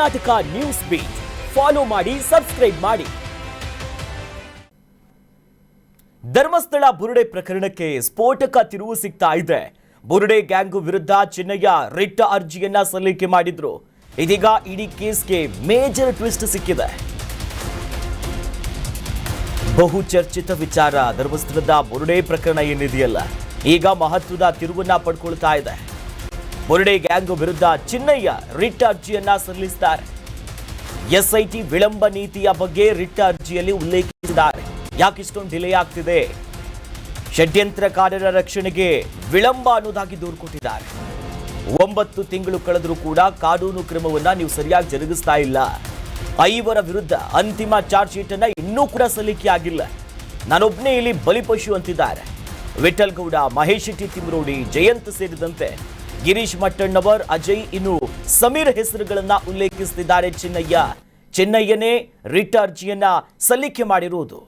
Karnataka news beet follow ಮಾಡಿ, subscribe ಮಾಡಿ. ಧರ್ಮಸ್ಥಳ ಬುರುಡೆ ಪ್ರಕರಣಕ್ಕೆ ಸ್ಫೋಟಕ ತಿರುವು ಸಿಗ್ತಾ ಇದೆ. ಬುರುಡೆ ಗ್ಯಾಂಗ್ ವಿರುದ್ಧ ಚಿನ್ನಯ್ಯ ರಿಟ್ ಅರ್ಜಿಯನ್ನ ಸಲ್ಲಿಕೆ ಮಾಡಿದ್ರು. ಇದೀಗ ಇಡೀ ಕೇಸ್ಗೆ ಮೇಜರ್ ಟ್ವಿಸ್ಟ್ ಸಿಕ್ಕಿದೆ. ಬಹುಚರ್ಚಿತ ವಿಚಾರ ಧರ್ಮಸ್ಥಳದ ಬುರುಡೆ ಪ್ರಕರಣ ಏನಿದೆಯಲ್ಲ, ಈಗ ಮಹತ್ವದ ತಿರುವನ್ನ ಪಡ್ಕೊಳ್ತಾ ಇದೆ. ಬುರುಡೆ ಗ್ಯಾಂಗ್ ವಿರುದ್ಧ ಚಿನ್ನಯ್ಯ ರಿಟ್ ಅರ್ಜಿಯನ್ನ ಸಲ್ಲಿಸಿದ್ದಾರೆ. ಎಸ್ಐಟಿ ವಿಳಂಬ ನೀತಿಯ ಬಗ್ಗೆ ರಿಟ್ ಅರ್ಜಿಯಲ್ಲಿ ಉಲ್ಲೇಖಿಸಿದ್ದಾರೆ. ಯಾಕಿಷ್ಟೊಂದು ಡಿಲೇ ಆಗ್ತಿದೆ? ಷಡ್ಯಂತ್ರಕಾರರ ರಕ್ಷಣೆಗೆ ವಿಳಂಬ ಅನ್ನೋದಾಗಿ ದೂರು ಕೊಟ್ಟಿದ್ದಾರೆ. 9 ತಿಂಗಳು ಕಳೆದರೂ ಕೂಡ ಕಾನೂನು ಕ್ರಮವನ್ನ ನೀವು ಸರಿಯಾಗಿ ಜರುಗಿಸ್ತಾ ಇಲ್ಲ. 5 ವಿರುದ್ಧ ಅಂತಿಮ ಚಾರ್ಜ್ ಶೀಟ್ ಅನ್ನ ಇನ್ನೂ ಕೂಡ ಸಲ್ಲಿಕೆ ಆಗಿಲ್ಲ. ನಾನೊಬ್ಬನೇ ಇಲ್ಲಿ ಬಲಿಪಶು ಅಂತಿದ್ದಾರೆ. ವಿಠಲ್ ಗೌಡ, ಮಹೇಶ್ ಶೆಟ್ಟಿ ತಿಮ್ರೋಡಿ, ಜಯಂತ್ ಸೇರಿದಂತೆ ಗಿರೀಶ್ ಮಟ್ಟಣ್ಣವರ್, ಅಜಯ್, ಇನ್ನು ಸಮೀರ್ ಹೆಸರುಗಳನ್ನ ಉಲ್ಲೇಖಿಸುತ್ತಿದ್ದಾರೆ. ಚಿನ್ನಯ್ಯನೇ ರಿಟ್ ಅರ್ಜಿಯನ್ನ ಸಲ್ಲಿಕೆ ಮಾಡಿರುವುದು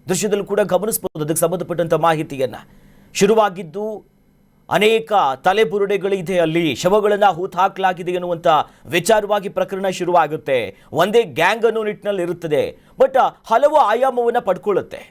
ದೃಶ್ಯದಲ್ಲಿ ಕೂಡ ಗಮನಿಸಬಹುದು. ಅದಕ್ಕೆ ಸಂಬಂಧಪಟ್ಟಂತ ಮಾಹಿತಿಯನ್ನ ಶುರುವಾಗಿದ್ದು ಅನೇಕ ತಲೆಬುರುಡೆಗಳಿದೆ, ಅಲ್ಲಿ ಶವಗಳನ್ನ ಹೂತಾಕಲಾಗಿದೆ ಎನ್ನುವಂತ ವಿಚಾರವಾಗಿ ಪ್ರಕರಣ ಶುರುವಾಗುತ್ತೆ. ಒಂದೇ ಗ್ಯಾಂಗ್ ಅನ್ನೋ ನಿಟ್ಟಿನಲ್ಲಿ ಇರುತ್ತದೆ, ಬಟ್ ಹಲವು ಆಯಾಮವನ್ನ ಪಡ್ಕೊಳ್ಳುತ್ತೆ.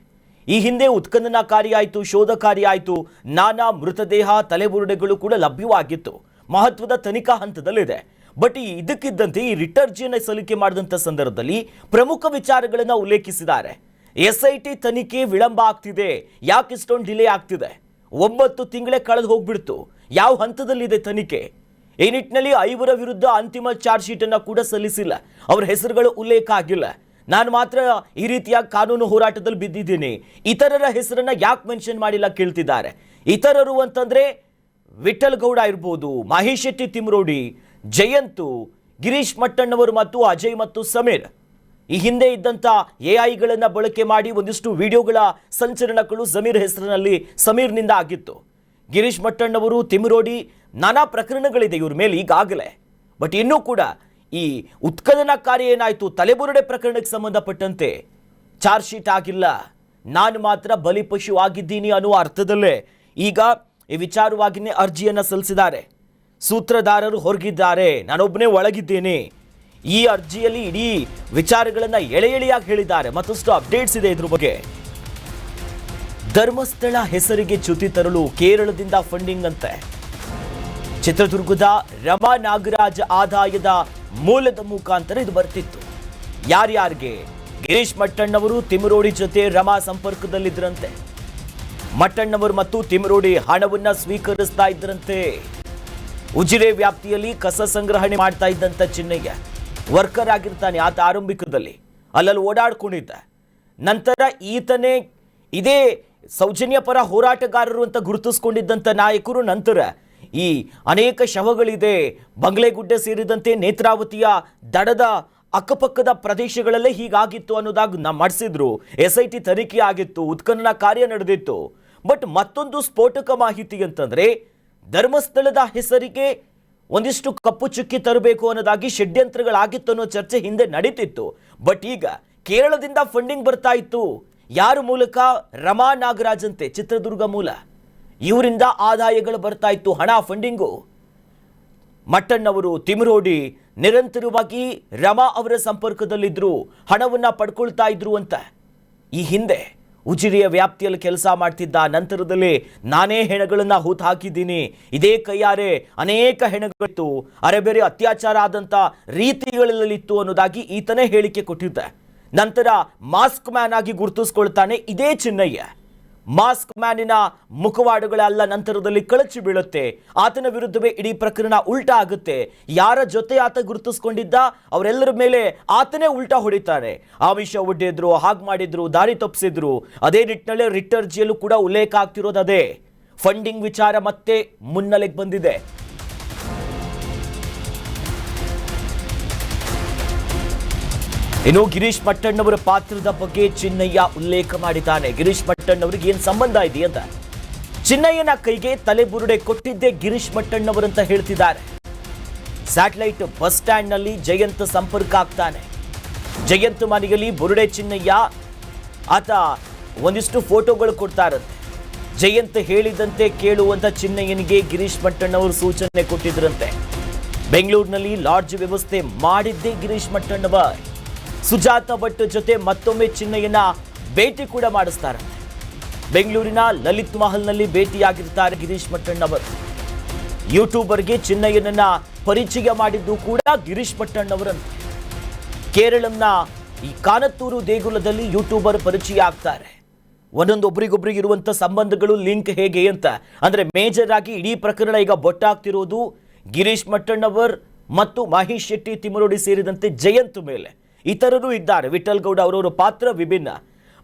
ಈ ಹಿಂದೆ ಉತ್ಖನನ ಕಾರ್ಯ ಆಯಿತು, ಶೋಧ ಕಾರ್ಯ ಆಯಿತು, ನಾನಾ ಮೃತದೇಹ ತಲೆಬುರುಡೆಗಳು ಕೂಡ ಲಭ್ಯವಾಗಿತ್ತು. ಮಹತ್ವದ ತನಿಖಾ ಹಂತದಲ್ಲಿದೆ. ಬಟ್ ಇದಕ್ಕಿದ್ದಂತೆ ಈ ರಿಟ್ ಅರ್ಜಿಯನ್ನು ಸಲ್ಲಿಕೆ ಮಾಡಿದಂಥ ಸಂದರ್ಭದಲ್ಲಿ ಪ್ರಮುಖ ವಿಚಾರಗಳನ್ನು ಉಲ್ಲೇಖಿಸಿದ್ದಾರೆ. ಎಸ್ಐಟಿ ತನಿಖೆ ವಿಳಂಬ ಆಗ್ತಿದೆ. ಯಾಕೆ ಇಷ್ಟೊಂದು ಡಿಲೇ ಆಗ್ತಿದೆ? 9 ತಿಂಗಳೇ ಕಳೆದು ಹೋಗ್ಬಿಡ್ತು. ಯಾವ ಹಂತದಲ್ಲಿದೆ ತನಿಖೆ? ಈ ನಿಟ್ಟಿನಲ್ಲಿ 5 ವಿರುದ್ಧ ಅಂತಿಮ ಚಾರ್ಜ್ ಶೀಟ್ ಅನ್ನ ಕೂಡ ಸಲ್ಲಿಸಿಲ್ಲ. ಅವರ ಹೆಸರುಗಳು ಉಲ್ಲೇಖ ಆಗಿಲ್ಲ. ನಾನು ಮಾತ್ರ ಈ ರೀತಿಯ ಕಾನೂನು ಹೋರಾಟದಲ್ಲಿ ಬಿದ್ದಿದ್ದೀನಿ, ಇತರರ ಹೆಸರನ್ನ ಯಾಕೆ ಮೆನ್ಷನ್ ಮಾಡಿಲ್ಲ ಕೇಳ್ತಿದ್ದಾರೆ. ಇತರರು ಅಂತಂದ್ರೆ ವಿಠಲ್ ಗೌಡ ಇರ್ಬೋದು, ಮಹೇಶ್ ಶೆಟ್ಟಿ ತಿಮ್ರೋಡಿ, ಜಯಂತು, ಗಿರೀಶ್ ಮಟ್ಟಣ್ಣವರು ಮತ್ತು ಅಜಯ್ ಮತ್ತು ಸಮೀರ್. ಈ ಹಿಂದೆ ಇದ್ದಂಥ ಎಐಗಳನ್ನ ಬಳಕೆ ಮಾಡಿ ಒಂದಿಷ್ಟು ವಿಡಿಯೋಗಳ ಸಂಚಲನಗಳು ಸಮೀರ್ನಿಂದ ಆಗಿತ್ತು. ಗಿರೀಶ್ ಮಟ್ಟಣ್ಣವರು, ತಿಮ್ರೋಡಿ, ನಾನಾ ಪ್ರಕರಣಗಳಿದೆ ಇವ್ರ ಮೇಲೆ ಈಗಾಗಲೇ. ಬಟ್ ಇನ್ನೂ ಕೂಡ ಈ ಉತ್ಖನನ ಕಾರ್ಯ ಏನಾಯಿತು, ತಲೆಬುರುಡೆ ಪ್ರಕರಣಕ್ಕೆ ಸಂಬಂಧಪಟ್ಟಂತೆ ಚಾರ್ಜ್ ಶೀಟ್ ಆಗಿಲ್ಲ. ನಾನು ಮಾತ್ರ ಬಲಿಪಶು ಆಗಿದ್ದೀನಿ ಅನ್ನುವ ಅರ್ಥದಲ್ಲೇ ಈಗ ಈ ವಿಚಾರವಾಗಿಯೇ ಅರ್ಜಿಯನ್ನು ಸಲ್ಲಿಸಿದ್ದಾರೆ. ಸೂತ್ರಧಾರರು ಹೊರಗಿದ್ದಾರೆ, ನಾನೊಬ್ಬನೇ ಒಳಗಿದ್ದೇನೆ. ಈ ಅರ್ಜಿಯಲ್ಲಿ ಇಡೀ ವಿಚಾರಗಳನ್ನು ಎಳೆಯಾಗಿ ಹೇಳಿದ್ದಾರೆ. ಮತ್ತಷ್ಟು ಅಪ್ಡೇಟ್ಸ್ ಇದೆ ಇದ್ರ ಬಗ್ಗೆ. ಧರ್ಮಸ್ಥಳ ಹೆಸರಿಗೆ ಚ್ಯುತಿ ತರಲು ಕೇರಳದಿಂದ ಫಂಡಿಂಗ್ ಅಂತೆ. ಚಿತ್ರದುರ್ಗದ ರಮಾ ನಾಗರಾಜ್ ಆದಾಯದ ಮೂಲದ ಮುಖಾಂತರ ಇದು ಬರ್ತಿತ್ತು. ಯಾರ್ಯಾರಿಗೆ? ಗಿರೀಶ್ ಮಟ್ಟಣ್ಣವರು ತಿಮ್ರೋಡಿ ಜೊತೆ ರಮಾ ಸಂಪರ್ಕದಲ್ಲಿದ್ದರಂತೆ. ಮಟ್ಟಣ್ಣವರು ಮತ್ತು ತಿಮ್ರೋಡಿ ಹಣವನ್ನ ಸ್ವೀಕರಿಸ್ತಾ ಇದ್ದರಂತೆ. ಉಜಿರೆ ವ್ಯಾಪ್ತಿಯಲ್ಲಿ ಕಸ ಸಂಗ್ರಹಣೆ ಮಾಡ್ತಾ ಇದ್ದಂತ ಚಿನ್ನಯ್ಯ ವರ್ಕರ್ ಆಗಿರ್ತಾನೆ. ಆತ ಆರಂಭಿಕದಲ್ಲಿ ಅಲ್ಲಲ್ಲಿ ಓಡಾಡ್ಕೊಂಡಿದ್ದ. ನಂತರ ಈತನೇ ಇದೇ ಸೌಜನ್ಯ ಪರ ಹೋರಾಟಗಾರರು ಅಂತ ಗುರುತಿಸ್ಕೊಂಡಿದ್ದಂಥ ನಾಯಕರು ನಂತರ ಈ ಅನೇಕ ಶವಗಳಿದೆ ಬಂಗ್ಲೆಗುಡ್ಡೆ ಸೇರಿದಂತೆ ನೇತ್ರಾವತಿಯ ದಡದ ಅಕ್ಕಪಕ್ಕದ ಪ್ರದೇಶಗಳಲ್ಲೇ ಹೀಗಾಗಿತ್ತು ಅನ್ನೋದಾಗಿ ಮಾಡಿಸಿದ್ರು. ಎಸ್ಐಟಿ ತನಿಖೆ ಆಗಿತ್ತು, ಉತ್ಖನನ ಕಾರ್ಯ ನಡೆದಿತ್ತು. ಬಟ್ ಮತ್ತೊಂದು ಸ್ಫೋಟಕ ಮಾಹಿತಿ ಅಂತಂದ್ರೆ ಧರ್ಮಸ್ಥಳದ ಹೆಸರಿಗೆ ಒಂದಿಷ್ಟು ಕಪ್ಪು ಚುಕ್ಕಿ ತರಬೇಕು ಅನ್ನೋದಾಗಿ ಷಡ್ಯಂತ್ರಗಳಾಗಿತ್ತು ಅನ್ನೋ ಚರ್ಚೆ ಹಿಂದೆ ನಡೀತಿತ್ತು. ಬಟ್ ಈಗ ಕೇರಳದಿಂದ ಫಂಡಿಂಗ್ ಬರ್ತಾ ಇತ್ತು. ಯಾರ ಮೂಲಕ? ರಮಾ ನಾಗರಾಜ್ ಅಂತೆ, ಚಿತ್ರದುರ್ಗ ಮೂಲ. ಇವರಿಂದ ಆದಾಯಗಳು ಬರ್ತಾ ಇತ್ತು, ಹಣ ಫಂಡಿಂಗು. ಮಟ್ಟಣ್ಣವರು, ತಿಮ್ರೋಡಿ ನಿರಂತರವಾಗಿ ರಮಾ ಅವರ ಸಂಪರ್ಕದಲ್ಲಿದ್ರು, ಹಣವನ್ನ ಪಡ್ಕೊಳ್ತಾ ಇದ್ರು ಅಂತ. ಈ ಹಿಂದೆ ಉಜಿರೆಯ ವ್ಯಾಪ್ತಿಯಲ್ಲಿ ಕೆಲಸ ಮಾಡ್ತಿದ್ದ ನಂತರದಲ್ಲಿ ನಾನೇ ಹೆಣಗಳನ್ನ ಹೂತು ಹಾಕಿದ್ದೀನಿ, ಇದೇ ಕೈಯಾರೆ ಅನೇಕ ಹೆಣಗಳಿತ್ತು, ಅರೆಬೇರೆ ಅತ್ಯಾಚಾರ ಆದಂಥ ರೀತಿಗಳಲ್ಲಿತ್ತು ಅನ್ನೋದಾಗಿ ಈತನೇ ಹೇಳಿಕೆ ಕೊಟ್ಟಿದ್ದ. ನಂತರ ಮಾಸ್ಕ್ ಮ್ಯಾನ್ ಆಗಿ ಗುರುತಿಸ್ಕೊಳ್ತಾನೆ ಇದೇ ಚಿನ್ನಯ್ಯ. ಮಾಸ್ಕ್ ಮ್ಯಾನಿನ ಮುಖವಾಡಗಳೆಲ್ಲ ನಂತರದಲ್ಲಿ ಕಳಚಿ ಬೀಳುತ್ತೆ. ಆತನ ವಿರುದ್ಧವೇ ಇಡೀ ಪ್ರಕರಣ ಉಲ್ಟಾ ಆಗುತ್ತೆ. ಯಾರ ಜೊತೆ ಆತ ಗುರುತಿಸ್ಕೊಂಡಿದ್ದ ಅವರೆಲ್ಲರ ಮೇಲೆ ಆತನೇ ಉಲ್ಟಾ ಹೊಡಿತಾರೆ. ಆಮಿಷ ಒಡ್ಡಿದ್ರು, ಹಾಗೆ ಮಾಡಿದ್ರು, ದಾರಿ ತಪ್ಪಿಸಿದ್ರು. ಅದೇ ನಿಟ್ಟಿನಲ್ಲಿ ರಿಟ್ ಅರ್ಜಿಯಲ್ಲೂ ಕೂಡ ಉಲ್ಲೇಖ ಆಗ್ತಿರೋದು ಅದೇ. ಫಂಡಿಂಗ್ ವಿಚಾರ ಮತ್ತೆ ಮುನ್ನೆಲೆಗೆ ಬಂದಿದೆ. ಇನ್ನು ಗಿರೀಶ್ ಮಟ್ಟಣ್ಣವರ ಪಾತ್ರದ ಬಗ್ಗೆ ಚಿನ್ನಯ್ಯ ಉಲ್ಲೇಖ ಮಾಡಿದ್ದಾನೆ. ಗಿರೀಶ್ ಮಟ್ಟಣ್ಣವರಿಗೆ ಏನು ಸಂಬಂಧ ಇದೆ ಅಂತ. ಚಿನ್ನಯ್ಯನ ಕೈಗೆ ತಲೆಬುರುಡೆ ಕೊಟ್ಟಿದ್ದೇ ಗಿರೀಶ್ ಮಟ್ಟಣ್ಣವರಂತ ಹೇಳ್ತಿದ್ದಾರೆ. ಸ್ಯಾಟಲೈಟ್ ಬಸ್ ಸ್ಟ್ಯಾಂಡ್ ನಲ್ಲಿ ಜಯಂತ್ ಸಂಪರ್ಕ ಆಗ್ತಾನೆ. ಜಯಂತ್ ಮನೆಯಲ್ಲಿ ಬುರುಡೆ ಚಿನ್ನಯ್ಯ ಆತ ಒಂದಿಷ್ಟು ಫೋಟೋಗಳು ಕೊಡ್ತಾ ಇರುತ್ತೆ. ಜಯಂತ್ ಹೇಳಿದಂತೆ ಕೇಳುವಂತ ಚಿನ್ನಯ್ಯನಿಗೆ ಗಿರೀಶ್ ಮಟ್ಟಣ್ಣವರು ಸೂಚನೆ ಕೊಟ್ಟಿದ್ರಂತೆ. ಬೆಂಗಳೂರಿನಲ್ಲಿ ಲಾಡ್ಜ್ ವ್ಯವಸ್ಥೆ ಮಾಡಿದ್ದೇ ಗಿರೀಶ್ ಮಟ್ಟಣ್ಣವರ್. ಸುಜಾತ ಭಟ್ ಜೊತೆ ಮತ್ತೊಮ್ಮೆ ಚಿನ್ನಯ್ಯನ ಭೇಟಿ ಕೂಡ ಮಾಡಿಸ್ತಾರೆ. ಬೆಂಗಳೂರಿನ ಲಲಿತ್ ಮಹಲ್ನಲ್ಲಿ ಭೇಟಿಯಾಗಿರ್ತಾರೆ ಗಿರೀಶ್ ಮಟ್ಟಣ್ಣವರ್. ಯೂಟ್ಯೂಬರ್ಗೆ ಚಿನ್ನಯ್ಯನನ್ನ ಪರಿಚಯ ಮಾಡಿದ್ದು ಕೂಡ ಗಿರೀಶ್ ಮಟ್ಟಣ್ಣವರಂತೆ. ಕೇರಳಂನ ಈ ಕಾನತ್ತೂರು ದೇಗುಲದಲ್ಲಿ ಯೂಟ್ಯೂಬರ್ ಪರಿಚಯ ಆಗ್ತಾರೆ. ಒಬ್ಬರಿಗೊಬ್ಬರಿಗೆ ಇರುವಂಥ ಸಂಬಂಧಗಳು ಲಿಂಕ್ ಹೇಗೆ ಅಂತ ಅಂದರೆ ಮೇಜರ್ ಆಗಿ ಇಡೀ ಪ್ರಕರಣ ಈಗ ಬೊಟ್ಟಾಗ್ತಿರೋದು ಗಿರೀಶ್ ಮಟ್ಟಣ್ಣವರ್ ಮತ್ತು ಮಹೇಶ್ ಶೆಟ್ಟಿ ತಿಮರೋಡಿ ಸೇರಿದಂತೆ ಜಯಂತ್ ಮೇಲೆ. ಇತರರು ಇದ್ದಾರೆ, ವಿಠಲ್ ಗೌಡ ಅವರವರ ಪಾತ್ರ ವಿಭಿನ್ನ.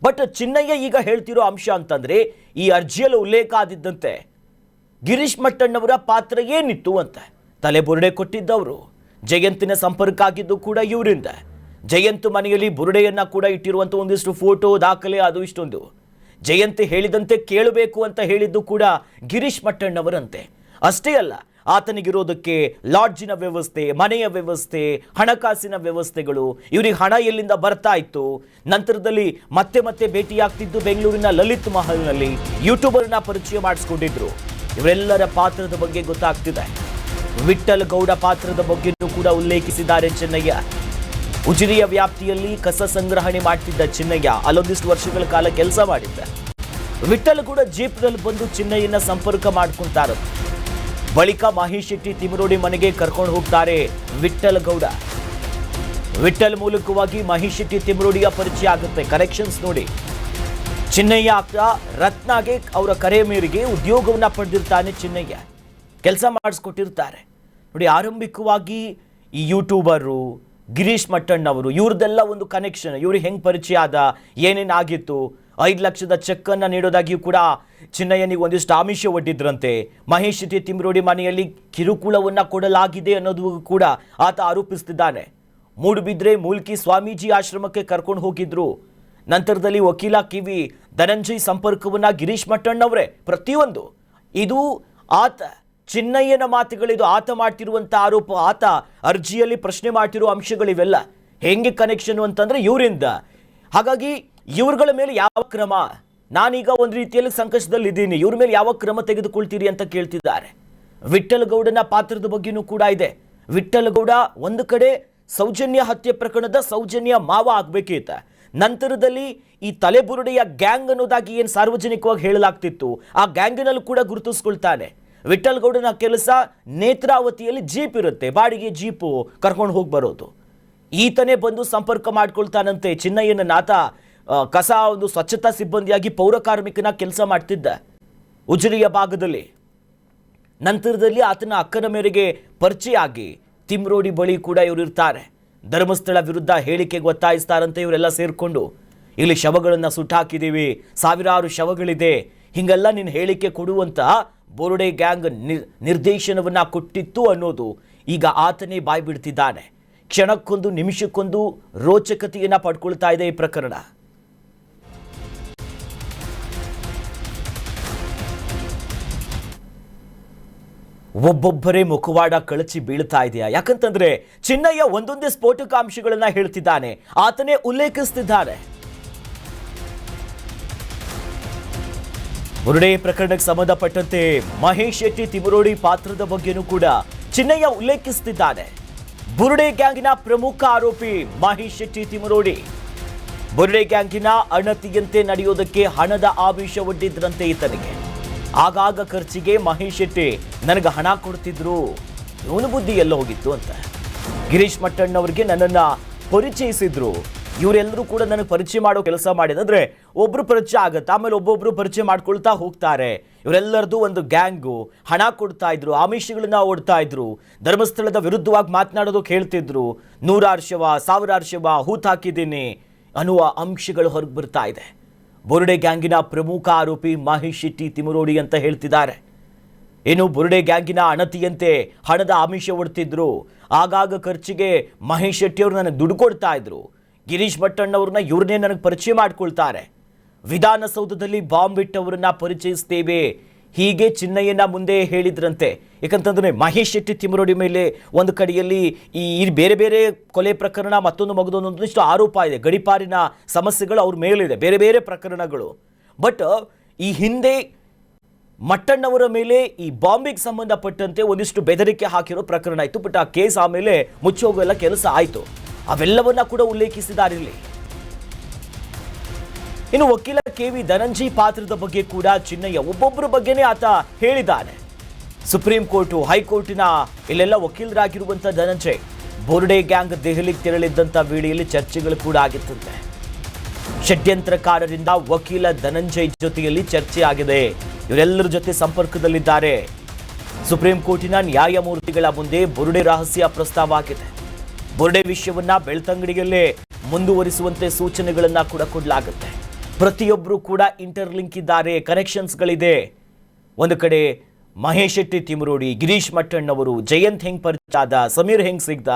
ಬಟ್ ಚಿನ್ನಯ್ಯ ಈಗ ಹೇಳ್ತಿರೋ ಅಂಶ ಅಂತಂದ್ರೆ ಈ ಅರ್ಜಿಯಲ್ಲಿ ಉಲ್ಲೇಖ ಆದಿದ್ದಂತೆ ಗಿರೀಶ್ ಮಟ್ಟಣ್ಣವರ ಪಾತ್ರ ಏನಿತ್ತು ಅಂತ. ತಲೆಬುರುಡೆ ಕೊಟ್ಟಿದ್ದವರು, ಜಯಂತಿನ ಸಂಪರ್ಕ ಆಗಿದ್ದು ಕೂಡ ಇವರಿಂದ. ಜಯಂತ್ ಮನೆಯಲ್ಲಿ ಬುರುಡೆಯನ್ನ ಕೂಡ ಇಟ್ಟಿರುವಂಥ ಒಂದಿಷ್ಟು ಫೋಟೋ ದಾಖಲೆ ಅದು ಇಷ್ಟೊಂದು. ಜಯಂತ್ ಹೇಳಿದಂತೆ ಕೇಳಬೇಕು ಅಂತ ಹೇಳಿದ್ದು ಕೂಡ ಗಿರೀಶ್ ಮಟ್ಟಣ್ಣವರಂತೆ. ಅಷ್ಟೇ ಅಲ್ಲ, ಆತನಿಗಿರೋದಕ್ಕೆ ಲಾಡ್ಜಿನ ವ್ಯವಸ್ಥೆ, ಮನೆಯ ವ್ಯವಸ್ಥೆ, ಹಣಕಾಸಿನ ವ್ಯವಸ್ಥೆಗಳು, ಇವರಿಗೆ ಹಣ ಎಲ್ಲಿಂದ ಬರ್ತಾ ಇತ್ತು. ನಂತರದಲ್ಲಿ ಮತ್ತೆ ಮತ್ತೆ ಭೇಟಿಯಾಗ್ತಿದ್ದು ಬೆಂಗಳೂರಿನ ಲಲಿತ್ ಮಹಲ್ನಲ್ಲಿ ಯೂಟ್ಯೂಬರ್ನ ಪರಿಚಯ ಮಾಡಿಸ್ಕೊಂಡಿದ್ರು. ಇವರೆಲ್ಲರ ಪಾತ್ರದ ಬಗ್ಗೆ ಗೊತ್ತಾಗ್ತಿದೆ. ವಿಠಲ್ ಗೌಡ ಪಾತ್ರದ ಬಗ್ಗೆಯೂ ಕೂಡ ಉಲ್ಲೇಖಿಸಿದ್ದಾರೆ ಚಿನ್ನಯ್ಯ. ಉಜಿರೆಯ ವ್ಯಾಪ್ತಿಯಲ್ಲಿ ಕಸ ಸಂಗ್ರಹಣೆ ಮಾಡ್ತಿದ್ದ ಚಿನ್ನಯ್ಯ ಅಲ್ಲೊಂದಿಷ್ಟು ವರ್ಷಗಳ ಕಾಲ ಕೆಲಸ ಮಾಡಿದ್ದ. ವಿಠಲ್ ಗೌಡ ಜೀಪ್ನಲ್ಲಿ ಬಂದು ಚಿನ್ನಯ್ಯನ ಸಂಪರ್ಕ ಮಾಡ್ಕೊಂತಾರೆ. ಬಳಿಕ ಮಹೇಶ್ ಶೆಟ್ಟಿ ತಿಮರೋಡಿ ಮನೆಗೆ ಕರ್ಕೊಂಡು ಹೋಗ್ತಾರೆ ವಿಠಲ್ ಗೌಡ. ವಿಠಲ್ ಮೂಲಕವಾಗಿ ಮಹೇಶ್ ಶೆಟ್ಟಿ ತಿಮರೋಡಿಯ ಪರಿಚಯ ಆಗುತ್ತೆ. ಕನೆಕ್ಷನ್ಸ್ ನೋಡಿ, ಚಿನ್ನಯ್ಯ ರತ್ನಾಗೆ ಅವರ ಕರೆ ಮೇರೆಗೆ ಉದ್ಯೋಗವನ್ನ ಪಡೆದಿರ್ತಾನೆ. ಚಿನ್ನಯ್ಯ ಕೆಲಸ ಮಾಡಿಸ್ಕೊಟ್ಟಿರ್ತಾರೆ ನೋಡಿ. ಆರಂಭಿಕವಾಗಿ ಈ ಯೂಟ್ಯೂಬರು ಗಿರೀಶ್ ಮಟ್ಟಣ್ಣವರು ಇವ್ರದ್ದೆಲ್ಲ ಒಂದು ಕನೆಕ್ಷನ್. ಇವ್ರಿಗೆ ಹೆಂಗೆ ಪರಿಚಯ ಆದ, ಏನೇನಾಗಿತ್ತು, 5 ಲಕ್ಷದ ಚೆಕ್ ಅನ್ನು ನೀಡೋದಾಗಿಯೂ ಕೂಡ ಚಿನ್ನಯ್ಯನಿಗೆ ಒಂದಿಷ್ಟು ಆಮಿಷ ಒಡ್ಡಿದ್ರಂತೆ. ಮಹೇಶ್ ಶೆಟ್ಟಿ ತಿಮರೋಡಿ ಮನೆಯಲ್ಲಿ ಕಿರುಕುಳವನ್ನು ಕೊಡಲಾಗಿದೆ ಅನ್ನೋದು ಕೂಡ ಆತ ಆರೋಪಿಸ್ತಿದ್ದಾನೆ. ಮೂಡುಬಿದ್ರೆ ಮೂಲ್ಕಿ ಸ್ವಾಮೀಜಿ ಆಶ್ರಮಕ್ಕೆ ಕರ್ಕೊಂಡು ಹೋಗಿದ್ರು. ನಂತರದಲ್ಲಿ ವಕೀಲ ಕಿವಿ ಧನಂಜಯ್ ಸಂಪರ್ಕವನ್ನ ಗಿರೀಶ್ ಮಟ್ಟಣ್ಣವರೇ. ಪ್ರತಿಯೊಂದು ಇದು ಆತ ಚಿನ್ನಯ್ಯನ ಮಾತುಗಳಿದು. ಆತ ಮಾಡ್ತಿರುವಂಥ ಆರೋಪ, ಆತ ಅರ್ಜಿಯಲ್ಲಿ ಪ್ರಶ್ನೆ ಮಾಡ್ತಿರೋ ಅಂಶಗಳಿವೆಲ್ಲ ಹೆಂಗೆ ಕನೆಕ್ಷನ್ ಅಂತಂದ್ರೆ ಇವರಿಂದ. ಹಾಗಾಗಿ ಇವ್ರಗಳ ಮೇಲೆ ಯಾವ ಕ್ರಮ, ನಾನೀಗ ಒಂದು ರೀತಿಯಲ್ಲಿ ಸಂಕಷ್ಟದಲ್ಲಿ ಇದ್ದೀನಿ, ಇವ್ರ ಮೇಲೆ ಯಾವ ಕ್ರಮ ತೆಗೆದುಕೊಳ್ತೀರಿ ಅಂತ ಕೇಳ್ತಿದ್ದಾರೆ. ವಿಠಲ್ ಗೌಡನ ಪಾತ್ರದ ಬಗ್ಗೆನೂ ಕೂಡ ಇದೆ. ವಿಠಲ್ ಗೌಡ ಒಂದು ಕಡೆ ಸೌಜನ್ಯ ಹತ್ಯೆ ಪ್ರಕರಣದ ಸೌಜನ್ಯ ಮಾವ ಆಗ್ಬೇಕಿತ್ತ. ನಂತರದಲ್ಲಿ ಈ ತಲೆಬುರುಡೆಯ ಗ್ಯಾಂಗ್ ಅನ್ನೋದಾಗಿ ಏನು ಸಾರ್ವಜನಿಕವಾಗಿ ಹೇಳಲಾಗ್ತಿತ್ತು, ಆ ಗ್ಯಾಂಗ್ನಲ್ಲೂ ಕೂಡ ಗುರುತಿಸ್ಕೊಳ್ತಾನೆ. ವಿಠಲ್ ಗೌಡನ ಕೆಲಸ ನೇತ್ರಾವತಿಯಲ್ಲಿ ಜೀಪ್ ಇರುತ್ತೆ, ಬಾಡಿಗೆ ಜೀಪು ಕರ್ಕೊಂಡು ಹೋಗಿ ಬರೋದು. ಈತನೇ ಬಂದು ಸಂಪರ್ಕ ಮಾಡ್ಕೊಳ್ತಾನಂತೆ ಚಿನ್ನಯ್ಯನ. ಆತ ಕಸ ಒಂದು ಸ್ವಚ್ಛತಾ ಸಿಬ್ಬಂದಿಯಾಗಿ ಪೌರ ಕಾರ್ಮಿಕನ ಕೆಲಸ ಮಾಡ್ತಿದ್ದ ಉಜಿರೆಯ ಭಾಗದಲ್ಲಿ. ನಂತರದಲ್ಲಿ ಆತನ ಅಕ್ಕನ ಮೇರೆಗೆ ಪರಿಚಯ ಆಗಿ ತಿಮ್ರೋಡಿ ಬಳಿ ಕೂಡ ಇವರು ಇರ್ತಾರೆ. ಧರ್ಮಸ್ಥಳ ವಿರುದ್ಧ ಹೇಳಿಕೆಗೆ ಒತ್ತಾಯಿಸ್ತಾರಂತೆ ಇವರೆಲ್ಲ ಸೇರಿಕೊಂಡು. ಇಲ್ಲಿ ಶವಗಳನ್ನು ಸುಟ್ಟಾಕಿದ್ದೀವಿ, ಸಾವಿರಾರು ಶವಗಳಿದೆ, ಹಿಂಗೆಲ್ಲ ನೀನು ಹೇಳಿಕೆ ಕೊಡುವಂತ ಬೋರ್ಡೆ ಗ್ಯಾಂಗ್ ನಿರ್ದೇಶನವನ್ನ ಕೊಟ್ಟಿತ್ತು ಅನ್ನೋದು ಈಗ ಆತನೇ ಬಾಯಿ ಬಿಡ್ತಿದ್ದಾನೆ. ಕ್ಷಣಕ್ಕೊಂದು ನಿಮಿಷಕ್ಕೊಂದು ರೋಚಕತೆಯನ್ನ ಪಡ್ಕೊಳ್ತಾ ಇದೆ ಈ ಪ್ರಕರಣ. ಒಬ್ಬೊಬ್ಬರೇ ಮುಖವಾಡ ಕಳಚಿ ಬೀಳ್ತಾ ಇದೆಯಾ? ಯಾಕಂತಂದ್ರೆ ಚಿನ್ನಯ್ಯ ಒಂದೊಂದೇ ಸ್ಫೋಟಕ ಅಂಶಗಳನ್ನ ಹೇಳ್ತಿದ್ದಾನೆ, ಆತನೇ ಉಲ್ಲೇಖಿಸ್ತಿದ್ದಾನೆ. ಬುರುಡೆ ಪ್ರಕರಣಕ್ಕೆ ಸಂಬಂಧಪಟ್ಟಂತೆ ಮಹೇಶ್ ಶೆಟ್ಟಿ ತಿಮರೋಡಿ ಪಾತ್ರದ ಬಗ್ಗೆನೂ ಕೂಡ ಚಿನ್ನಯ್ಯ ಉಲ್ಲೇಖಿಸುತ್ತಿದ್ದಾನೆ. ಬುರುಡೆ ಗ್ಯಾಂಗಿನ ಪ್ರಮುಖ ಆರೋಪಿ ಮಹೇಶ್ ಶೆಟ್ಟಿ ತಿಮರೋಡಿ. ಬುರುಡೆ ಗ್ಯಾಂಗಿನ ಅಣತಿಯಂತೆ ನಡೆಯೋದಕ್ಕೆ ಹಣದ ಆಮಿಷ ಒಡ್ಡಿದ್ರಂತೆ ಈತನಿಗೆ. ಆಗಾಗ ಖರ್ಚಿಗೆ ಮಹೇಶ್ ಶೆಟ್ಟಿ ನನಗೆ ಹಣ ಕೊಡ್ತಿದ್ರು, ಇವನು ಬುದ್ಧಿ ಎಲ್ಲ ಹೋಗಿತ್ತು ಅಂತ. ಗಿರೀಶ್ ಮಟ್ಟಣ್ಣವರಿಗೆ ನನ್ನನ್ನು ಪರಿಚಯಿಸಿದ್ರು. ಇವರೆಲ್ಲರೂ ಕೂಡ ನನಗೆ ಪರಿಚಯ ಮಾಡೋ ಕೆಲಸ ಮಾಡಿದ್ರೆ ಒಬ್ರು ಪರಿಚಯ ಆಗುತ್ತೆ, ಆಮೇಲೆ ಒಬ್ಬೊಬ್ರು ಪರಿಚಯ ಮಾಡ್ಕೊಳ್ತಾ ಹೋಗ್ತಾರೆ. ಇವರೆಲ್ಲರದು ಒಂದು ಗ್ಯಾಂಗು, ಹಣ ಕೊಡ್ತಾ ಇದ್ರು, ಆಮಿಷಗಳನ್ನ ಓಡ್ತಾ ಇದ್ರು, ಧರ್ಮಸ್ಥಳದ ವಿರುದ್ಧವಾಗಿ ಮಾತನಾಡೋದಕ್ಕೆ ಹೇಳ್ತಿದ್ರು, 100 ಶವ 1000 ಶವ ಹೂತ್ ಹಾಕಿದ್ದೀನಿ ಅನ್ನುವ ಅಂಶಗಳು ಹೊರಗೆ ಬರ್ತಾ ಇದೆ. ಬುರುಡೆ ಗ್ಯಾಂಗಿನ ಪ್ರಮುಖ ಆರೋಪಿ ಮಹೇಶ್ ಶೆಟ್ಟಿ ತಿಮರೋಡಿ ಅಂತ ಹೇಳ್ತಿದ್ದಾರೆ. ಇನ್ನು ಬುರುಡೆ ಗ್ಯಾಂಗಿನ ಅಣತಿಯಂತೆ ಹಣದ ಆಮಿಷ ಒಡ್ತಿದ್ರು. ಆಗಾಗ ಖರ್ಚಿಗೆ ಮಹೇಶ್ ಶೆಟ್ಟಿ ಅವರು ನನಗೆ ದುಡ್ಡು ಕೊಡ್ತಾ ಇದ್ರು. ಗಿರೀಶ್ ಮಟ್ಟಣ್ಣವ್ರನ್ನ ಇವ್ರನ್ನೇ ನನಗೆ ಪರಿಚಯ ಮಾಡ್ಕೊಳ್ತಾರೆ. ವಿಧಾನಸೌಧದಲ್ಲಿ ಬಾಂಬ್ ಇಟ್ಟವರನ್ನ ಪರಿಚಯಿಸ್ತೇವೆ, ಹೀಗೆ ಚಿನ್ನಯ್ಯನ ಮುಂದೆ ಹೇಳಿದ್ರಂತೆ. ಯಾಕಂತಂದ್ರೆ ಮಹೇಶ್ ಶೆಟ್ಟಿ ತಿಮರೋಡಿ ಮೇಲೆ ಒಂದು ಕಡೆಯಲ್ಲಿ ಈ ಬೇರೆ ಬೇರೆ ಕೊಲೆ ಪ್ರಕರಣ, ಮತ್ತೊಂದು ಮಗದೊಂದೊಂದಿಷ್ಟು ಆರೋಪ ಇದೆ, ಗಡಿಪಾರಿನ ಸಮಸ್ಯೆಗಳು ಅವ್ರ ಮೇಲಿದೆ, ಬೇರೆ ಬೇರೆ ಪ್ರಕರಣಗಳು. ಬಟ್ ಈ ಹಿಂದೆ ಮಟ್ಟಣ್ಣವರ ಮೇಲೆ ಈ ಬಾಂಬಿಗೆ ಸಂಬಂಧಪಟ್ಟಂತೆ ಒಂದಿಷ್ಟು ಬೆದರಿಕೆ ಹಾಕಿರೋ ಪ್ರಕರಣ ಇತ್ತು. ಬಟ್ ಆ ಕೇಸ್ ಆಮೇಲೆ ಮುಚ್ಚೋಗೆಲ್ಲ ಕೆಲಸ ಆಯಿತು. ಅವೆಲ್ಲವನ್ನ ಕೂಡ ಉಲ್ಲೇಖಿಸಿದ್ದಾರೆ ಇಲ್ಲಿ. ಇನ್ನು ವಕೀಲ KV ಧನಂಜಯ್ ಪಾತ್ರದ ಬಗ್ಗೆ ಕೂಡ ಚಿನ್ನಯ್ಯ ಒಬ್ಬೊಬ್ಬರ ಬಗ್ಗೆನೇ ಆತ ಹೇಳಿದ್ದಾನೆ. ಸುಪ್ರೀಂ ಕೋರ್ಟು, ಹೈಕೋರ್ಟಿನ ಇಲ್ಲೆಲ್ಲ ವಕೀಲರಾಗಿರುವಂಥ ಧನಂಜಯ್ ಬೋರ್ಡೆ ಗ್ಯಾಂಗ್ ದೆಹಲಿಗೆ ತೆರಳಿದ್ದಂಥ ವೇಳೆಯಲ್ಲಿ ಚರ್ಚೆಗಳು ಕೂಡ ಆಗಿತ್ತಂತೆ. ಷಡ್ಯಂತ್ರಕಾರರಿಂದ ವಕೀಲ ಧನಂಜಯ್ ಜೊತೆಯಲ್ಲಿ ಚರ್ಚೆ ಆಗಿದೆ. ಇವರೆಲ್ಲರ ಜೊತೆ ಸಂಪರ್ಕದಲ್ಲಿದ್ದಾರೆ. ಸುಪ್ರೀಂ ಕೋರ್ಟಿನ ನ್ಯಾಯಮೂರ್ತಿಗಳ ಮುಂದೆ ಬುರುಡೆ ರಹಸ್ಯ ಪ್ರಸ್ತಾವ ಆಗಿದೆ. ಬುರುಡೆ ವಿಷಯವನ್ನ ಬೆಳ್ತಂಗಡಿಯಲ್ಲೇ ಮುಂದುವರಿಸುವಂತೆ ಸೂಚನೆಗಳನ್ನ ಕೂಡ ಕೊಡಲಾಗುತ್ತೆ. ಪ್ರತಿಯೊಬ್ಬರು ಕೂಡ ಇಂಟರ್ಲಿಂಕ್ ಇದ್ದಾರೆ, ಕನೆಕ್ಷನ್ಸ್ಗಳಿದೆ. ಒಂದು ಕಡೆ ಮಹೇಶ್ ಶೆಟ್ಟಿ ತಿಮರೋಡಿ, ಗಿರೀಶ್ ಮಟ್ಟಣ್ಣವರು, ಜಯಂತ್ ಹೆಂಗ್ ಪರಿಚಯ, ಸಮೀರ್ ಹೆಂಗ್ ಸಿಗ್ದ,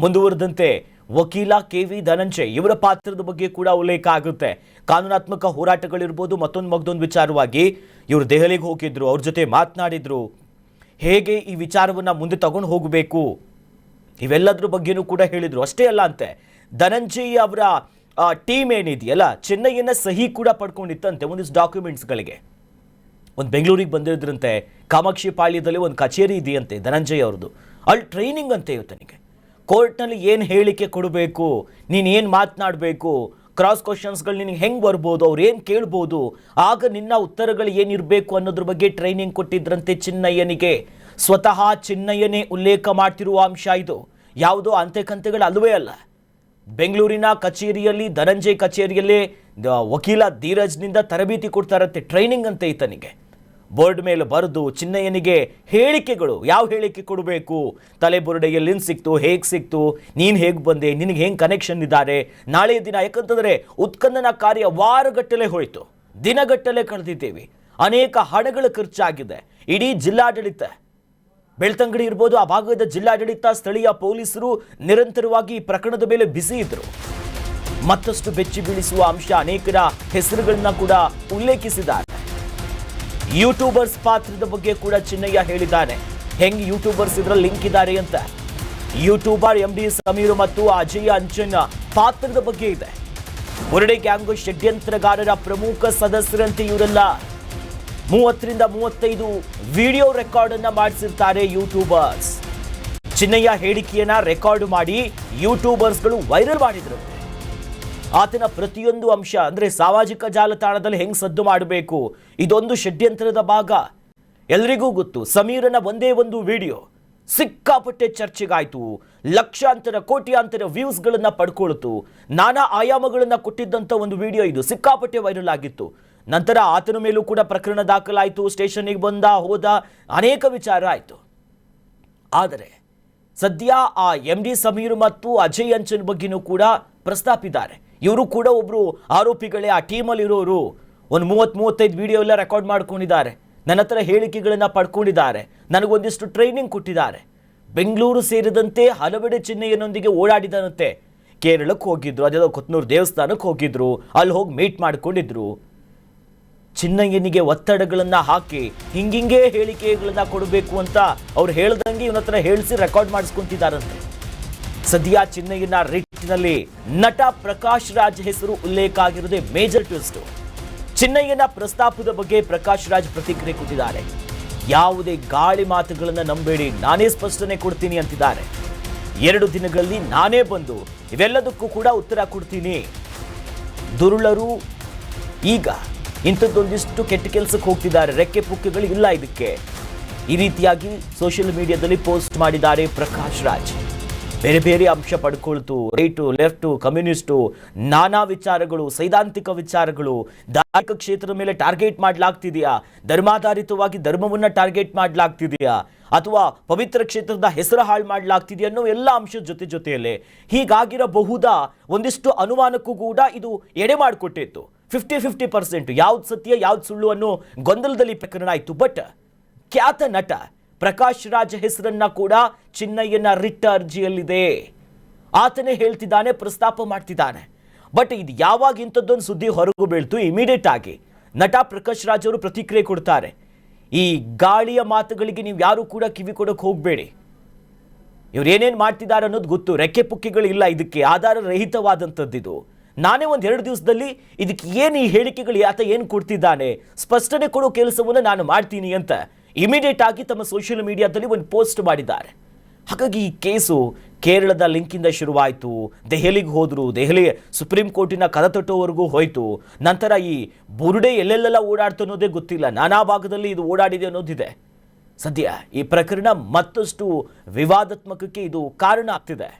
ಮುಂದುವರೆದಂತೆ ವಕೀಲ KV ಧನಂಜಯ್ ಇವರ ಪಾತ್ರದ ಬಗ್ಗೆ ಕೂಡ ಉಲ್ಲೇಖ ಆಗುತ್ತೆ. ಕಾನೂನಾತ್ಮಕ ಹೋರಾಟಗಳಿರ್ಬೋದು, ಮತ್ತೊಂದು ವಿಚಾರವಾಗಿ ಇವರು ದೆಹಲಿಗೆ ಹೋಗಿದ್ರು, ಅವ್ರ ಜೊತೆ ಮಾತನಾಡಿದ್ರು, ಹೇಗೆ ಈ ವಿಚಾರವನ್ನು ಮುಂದೆ ತಗೊಂಡು ಹೋಗಬೇಕು ಇವೆಲ್ಲದ್ರ ಬಗ್ಗೆನೂ ಕೂಡ ಹೇಳಿದ್ರು. ಅಷ್ಟೇ ಅಲ್ಲ ಅಂತೆ, ಧನಂಜಯ್ ಅವರ ಟೀಮ್ ಏನಿದೆಯಲ್ಲ ಚೆನ್ನೈಯನ್ನ ಸಹಿ ಕೂಡ ಪಡ್ಕೊಂಡಿತ್ತಂತೆ ಒಂದಿಷ್ಟು ಡಾಕ್ಯುಮೆಂಟ್ಸ್ಗಳಿಗೆ. ಒಂದು ಬೆಂಗಳೂರಿಗೆ ಬಂದಿದ್ರಂತೆ, ಕಾಮಾಕ್ಷಿ ಪಾಳ್ಯದಲ್ಲಿ ಒಂದು ಕಚೇರಿ ಇದೆಯಂತೆ ಧನಂಜಯ್ ಅವ್ರದ್ದು, ಅಲ್ಲಿ ಟ್ರೈನಿಂಗ್ ಅಂತೆ ಇವತ್ತನಿಗೆ. ಕೋರ್ಟ್ನಲ್ಲಿ ಏನು ಹೇಳಿಕೆ ಕೊಡಬೇಕು, ನೀನು ಏನು ಮಾತನಾಡಬೇಕು, ಕ್ರಾಸ್ ಕ್ವಶನ್ಸ್ಗಳು ನಿನಗೆ ಹೆಂಗೆ ಬರ್ಬೋದು, ಅವ್ರು ಏನು ಕೇಳ್ಬೋದು, ಆಗ ನಿನ್ನ ಉತ್ತರಗಳು ಏನಿರಬೇಕು ಅನ್ನೋದ್ರ ಬಗ್ಗೆ ಟ್ರೈನಿಂಗ್ ಕೊಟ್ಟಿದ್ರಂತೆ ಚಿನ್ನಯ್ಯನಿಗೆ. ಸ್ವತಃ ಚಿನ್ನಯ್ಯನೇ ಉಲ್ಲೇಖ ಮಾಡ್ತಿರುವ ಅಂಶ ಇದು, ಯಾವುದೋ ಅಂತೆಕಂತೆಗಳು ಅಲ್ಲವೇ ಅಲ್ಲ. ಬೆಂಗಳೂರಿನ ಕಚೇರಿಯಲ್ಲಿ, ಧನಂಜಯ್ ಕಚೇರಿಯಲ್ಲೇ ವಕೀಲ ಧೀರಜ್ನಿಂದ ತರಬೇತಿ ಕೊಡ್ತಾರಂತೆ, ಟ್ರೈನಿಂಗ್ ಅಂತೆ ಈತನಿಗೆ. ಬೋರ್ಡ್ ಮೇಲೆ ಬರೆದು ಚಿನ್ನಯ್ಯನಿಗೆ ಹೇಳಿಕೆಗಳು, ಯಾವ ಹೇಳಿಕೆ ಕೊಡಬೇಕು, ತಲೆ ಬುರುಡೆ ಎಲ್ಲಿಂದ ಸಿಕ್ತು, ಹೇಗೆ ಸಿಕ್ತು, ನೀನು ಹೇಗೆ ಬಂದೆ, ನಿನಗೆ ಹೆಂಗೆ ಕನೆಕ್ಷನ್ ಇದ್ದಾರೆ, ನಾಳೆ ದಿನ. ಯಾಕಂತಂದರೆ ಉತ್ಖನನ ಕಾರ್ಯ ವಾರಗಟ್ಟಲೆ ಹೋಯಿತು, ದಿನಗಟ್ಟಲೆ ಕಳೆದಿದ್ದೇವೆ, ಅನೇಕ ಹಣಗಳು ಖರ್ಚಾಗಿದೆ. ಇಡೀ ಜಿಲ್ಲಾಡಳಿತ, ಬೆಳ್ತಂಗಡಿ ಇರ್ಬೋದು, ಆ ಭಾಗದ ಜಿಲ್ಲಾಡಳಿತ, ಸ್ಥಳೀಯ ಪೊಲೀಸರು ನಿರಂತರವಾಗಿ ಈ ಪ್ರಕರಣದ ಮೇಲೆ ಬಿಸಿ ಇದ್ರು. ಮತ್ತಷ್ಟು ಬೆಚ್ಚಿ ಬೀಳಿಸುವ ಅಂಶ, ಅನೇಕರ ಹೆಸರುಗಳನ್ನ ಕೂಡ ಉಲ್ಲೇಖಿಸಿದ್ದಾರೆ. ಯೂಟ್ಯೂಬರ್ಸ್ ಪಾತ್ರದ ಬಗ್ಗೆ ಕೂಡ ಚಿನ್ನಯ್ಯ ಹೇಳಿದ್ದಾನೆ. ಹೆಂಗ್ ಯೂಟ್ಯೂಬರ್ಸ್ ಇದರಲ್ಲಿ ಲಿಂಕ್ ಇದ್ದಾರೆ ಅಂತ. ಯೂಟ್ಯೂಬರ್ MD ಸಮೀರ್ ಮತ್ತು ಅಜಯ್ ಅಂಚನ್ ಪಾತ್ರದ ಬಗ್ಗೆ ಇದೆ. ಬುರುಡೆ ಗ್ಯಾಂಗ್ ಷಡ್ಯಂತ್ರಗಾರರ ಪ್ರಮುಖ ಸದಸ್ಯರಂತೆ ಇವರೆಲ್ಲ 30ರಿಂದ 35 ವಿಡಿಯೋ ರೆಕಾರ್ಡ್ ಅನ್ನ ಮಾಡಿಸಿರ್ತಾರೆ ಯೂಟ್ಯೂಬರ್ಸ್. ಚಿನ್ನಯ್ಯ ಹೇಳಿಕೆಯನ್ನ ರೆಕಾರ್ಡ್ ಮಾಡಿ ಯೂಟ್ಯೂಬರ್ಸ್ಗಳು ವೈರಲ್ ಮಾಡಿದ್ರು. ಆತನ ಪ್ರತಿಯೊಂದು ಅಂಶ, ಅಂದರೆ ಸಾಮಾಜಿಕ ಜಾಲತಾಣದಲ್ಲಿ ಹೆಂಗ್ ಸದ್ದು ಮಾಡಬೇಕು, ಇದೊಂದು ಷಡ್ಯಂತ್ರದ ಭಾಗ. ಎಲ್ರಿಗೂ ಗೊತ್ತು, ಸಮೀರನ ಒಂದೇ ಒಂದು ವಿಡಿಯೋ ಸಿಕ್ಕಾಪಟ್ಟೆ ಚರ್ಚೆಗಾಯ್ತು, ಲಕ್ಷಾಂತರ ಕೋಟ್ಯಾಂತರ ವ್ಯೂಸ್ಗಳನ್ನ ಪಡ್ಕೊಳ್ತು, ನಾನಾ ಆಯಾಮಗಳನ್ನ ಕೊಟ್ಟಿದ್ದಂಥ ಒಂದು ವಿಡಿಯೋ ಇದು ಸಿಕ್ಕಾಪಟ್ಟೆ ವೈರಲ್ ಆಗಿತ್ತು. ನಂತರ ಆತನ ಮೇಲೂ ಕೂಡ ಪ್ರಕರಣ ದಾಖಲಾಯಿತು, ಸ್ಟೇಷನ್ಗೆ ಬಂದ ಹೋದ, ಅನೇಕ ವಿಚಾರ ಆಯಿತು. ಆದರೆ ಸದ್ಯ ಆ MD ಸಮೀರ್ ಮತ್ತು ಅಜಯ್ ಅಂಚನ್ ಬಗ್ಗೆನೂ ಕೂಡ ಪ್ರಸ್ತಾಪಿದ್ದಾರೆ. ಇವರು ಕೂಡ ಒಬ್ಬರು ಆರೋಪಿಗಳೇ, ಆ ಟೀಮಲ್ಲಿರೋರು. ಒಂದು 30-35 ವಿಡಿಯೋ ಎಲ್ಲ ರೆಕಾರ್ಡ್ ಮಾಡ್ಕೊಂಡಿದ್ದಾರೆ, ನನ್ನ ಹತ್ರ ಹೇಳಿಕೆಗಳನ್ನು ಪಡ್ಕೊಂಡಿದ್ದಾರೆ, ನನಗೊಂದಿಷ್ಟು ಟ್ರೈನಿಂಗ್ ಕೊಟ್ಟಿದ್ದಾರೆ. ಬೆಂಗಳೂರು ಸೇರಿದಂತೆ ಹಲವೆಡೆ ಚಿನ್ನಯ್ಯನೊಂದಿಗೆ ಓಡಾಡಿದಂತೆ. ಕೇರಳಕ್ಕೆ ಹೋಗಿದ್ರು, ಅದೇ ಕೊತ್ನೂರು ದೇವಸ್ಥಾನಕ್ಕೆ ಹೋಗಿದ್ರು, ಅಲ್ಲಿ ಹೋಗಿ ಮೀಟ್ ಮಾಡ್ಕೊಂಡಿದ್ರು. ಚಿನ್ನಯ್ಯನಿಗೆ ಒತ್ತಡಗಳನ್ನು ಹಾಕಿ ಹಿಂಗಿಂಗೆ ಹೇಳಿಕೆಗಳನ್ನ ಕೊಡಬೇಕು ಅಂತ ಅವ್ರು ಹೇಳ್ದಂಗೆ ಇವನ ಹತ್ರ ಹೇಳಿಸಿ ರೆಕಾರ್ಡ್ ಮಾಡಿಸ್ಕೊಂತಿದ್ದಾರಂತೆ. ಸದ್ಯ ಚಿನ್ನಯ್ಯನ ರಿಟ್ನಲ್ಲಿ ನಟ ಪ್ರಕಾಶ್ ರಾಜ್ ಹೆಸರು ಉಲ್ಲೇಖ ಆಗಿರುವುದೇ ಮೇಜರ್ ಟ್ವಿಸ್ಟ್. ಚಿನ್ನಯ್ಯನ ಪ್ರಸ್ತಾಪದ ಬಗ್ಗೆ ಪ್ರಕಾಶ್ ರಾಜ್ ಪ್ರತಿಕ್ರಿಯೆ ಕೊಟ್ಟಿದ್ದಾರೆ. ಯಾವುದೇ ಗಾಳಿ ಮಾತುಗಳನ್ನು ನಂಬೇಡಿ, ನಾನೇ ಸ್ಪಷ್ಟನೆ ಕೊಡ್ತೀನಿ ಅಂತಿದ್ದಾರೆ. 2 ದಿನಗಳಲ್ಲಿ ನಾನೇ ಬಂದು ಇವೆಲ್ಲದಕ್ಕೂ ಕೂಡ ಉತ್ತರ ಕೊಡ್ತೀನಿ. ದುರುಳರು ಈಗ ಇಂಥದ್ದೊಂದಿಷ್ಟು ಕೆಟ್ಟ ಕೆಲಸಕ್ಕೆ ಹೋಗ್ತಿದ್ದಾರೆ, ರೆಕ್ಕೆ ಪುಕ್ಕೆಗಳು ಇಲ್ಲ ಇದಕ್ಕೆ. ಈ ರೀತಿಯಾಗಿ ಸೋಷಿಯಲ್ ಮೀಡಿಯಾದಲ್ಲಿ ಪೋಸ್ಟ್ ಮಾಡಿದ್ದಾರೆ ಪ್ರಕಾಶ್ ರಾಜ್. ಬೇರೆ ಬೇರೆ ಅಂಶ ಪಡ್ಕೊಳ್ತು, ರೈಟು, ಲೆಫ್ಟು, ಕಮ್ಯುನಿಸ್ಟು, ನಾನಾ ವಿಚಾರಗಳು, ಸೈದ್ಧಾಂತಿಕ ವಿಚಾರಗಳು, ಧಾರ್ಮಿಕ ಕ್ಷೇತ್ರದ ಮೇಲೆ ಟಾರ್ಗೆಟ್ ಮಾಡಲಾಗ್ತಿದೆಯಾ, ಧರ್ಮಾಧಾರಿತವಾಗಿ ಧರ್ಮವನ್ನು ಟಾರ್ಗೆಟ್ ಮಾಡಲಾಗ್ತಿದೆಯಾ, ಅಥವಾ ಪವಿತ್ರ ಕ್ಷೇತ್ರದ ಹೆಸರು ಹಾಳು ಮಾಡಲಾಗ್ತಿದೆಯಾ ಅನ್ನೋ ಎಲ್ಲ ಅಂಶದ ಜೊತೆಯಲ್ಲೇ ಹೀಗಾಗಿರಬಹುದಾ ಒಂದಿಷ್ಟು ಅನುಮಾನಕ್ಕೂ ಕೂಡ ಇದು ಎಡೆ ಮಾಡಿಕೊಟ್ಟಿತ್ತು. 50-50% ಯಾವ್ದು ಸತ್ಯ ಯಾವ್ದು ಸುಳ್ಳು ಅನ್ನೋ ಗೊಂದಲದಲ್ಲಿ ಪ್ರಕರಣ ಆಯಿತು. ಬಟ್ ಖ್ಯಾತ ನಟ ಪ್ರಕಾಶ್ ರಾಜ್ ಹೆಸರನ್ನ ಕೂಡ ಚಿನ್ನಯ್ಯನ ರಿಟ್ ಅರ್ಜಿಯಲ್ಲಿದೆ. ಆತನೇ ಹೇಳ್ತಿದ್ದಾನೆ, ಪ್ರಸ್ತಾಪ ಮಾಡ್ತಿದ್ದಾನೆ. ಬಟ್ ಇದು ಯಾವಾಗ ಇಂಥದ್ದೊಂದು ಸುದ್ದಿ ಹೊರಗು ಬೀಳ್ತು, ಇಮಿಡಿಯೇಟ್ ಆಗಿ ನಟ ಪ್ರಕಾಶ್ ರಾಜ್ ಅವರು ಪ್ರತಿಕ್ರಿಯೆ ಕೊಡ್ತಾರೆ. ಈ ಗಾಳಿಯ ಮಾತುಗಳಿಗೆ ನೀವು ಯಾರು ಕೂಡ ಕಿವಿ ಕೊಡೋಕೆ ಹೋಗಬೇಡಿ. ಇವ್ರು ಏನೇನು ಮಾಡ್ತಿದ್ದಾರೆ ಅನ್ನೋದು ಗೊತ್ತು, ರೆಕ್ಕೆ ಪುಕ್ಕಿಗಳಿಲ್ಲ, ಇದಕ್ಕೆ ಆಧಾರ ರಹಿತವಾದಂಥದ್ದಿದು. ನಾನೇ ಒಂದು 2 ದಿವಸದಲ್ಲಿ ಇದಕ್ಕೆ ಏನು ಈ ಹೇಳಿಕೆಗಳು ಆತ ಏನು ಕೊಡ್ತಿದ್ದಾನೆ ಸ್ಪಷ್ಟನೆ ಕೊಡೋ ಕೆಲಸವನ್ನು ನಾನು ಮಾಡ್ತೀನಿ ಅಂತ ಇಮಿಡಿಯೇಟ್ ಆಗಿ ತಮ್ಮ ಸೋಷಿಯಲ್ ಮೀಡಿಯಾದಲ್ಲಿ ಒಂದು ಪೋಸ್ಟ್ ಮಾಡಿದ್ದಾರೆ. ಹಾಗಾಗಿ ಈ ಕೇಸು ಕೇರಳದ ಲಿಂಕಿಂದ ಶುರುವಾಯಿತು, ದೆಹಲಿಗೆ ಹೋದರು, ದೆಹಲಿ ಸುಪ್ರೀಂ ಕೋರ್ಟಿನ ಕದ ತಟ್ಟೋವರೆಗೂ ಹೋಯಿತು. ನಂತರ ಈ ಬುರುಡೆ ಎಲ್ಲೆಲ್ಲೆಲ್ಲ ಓಡಾಡ್ತು ಅನ್ನೋದೇ ಗೊತ್ತಿಲ್ಲ, ನಾನಾ ಭಾಗದಲ್ಲಿ ಇದು ಓಡಾಡಿದೆ ಅನ್ನೋದಿದೆ. ಸದ್ಯ ಈ ಪ್ರಕರಣ ಮತ್ತಷ್ಟು ವಿವಾದಾತ್ಮಕಕ್ಕೆ ಇದು ಕಾರಣ ಆಗ್ತಿದೆ.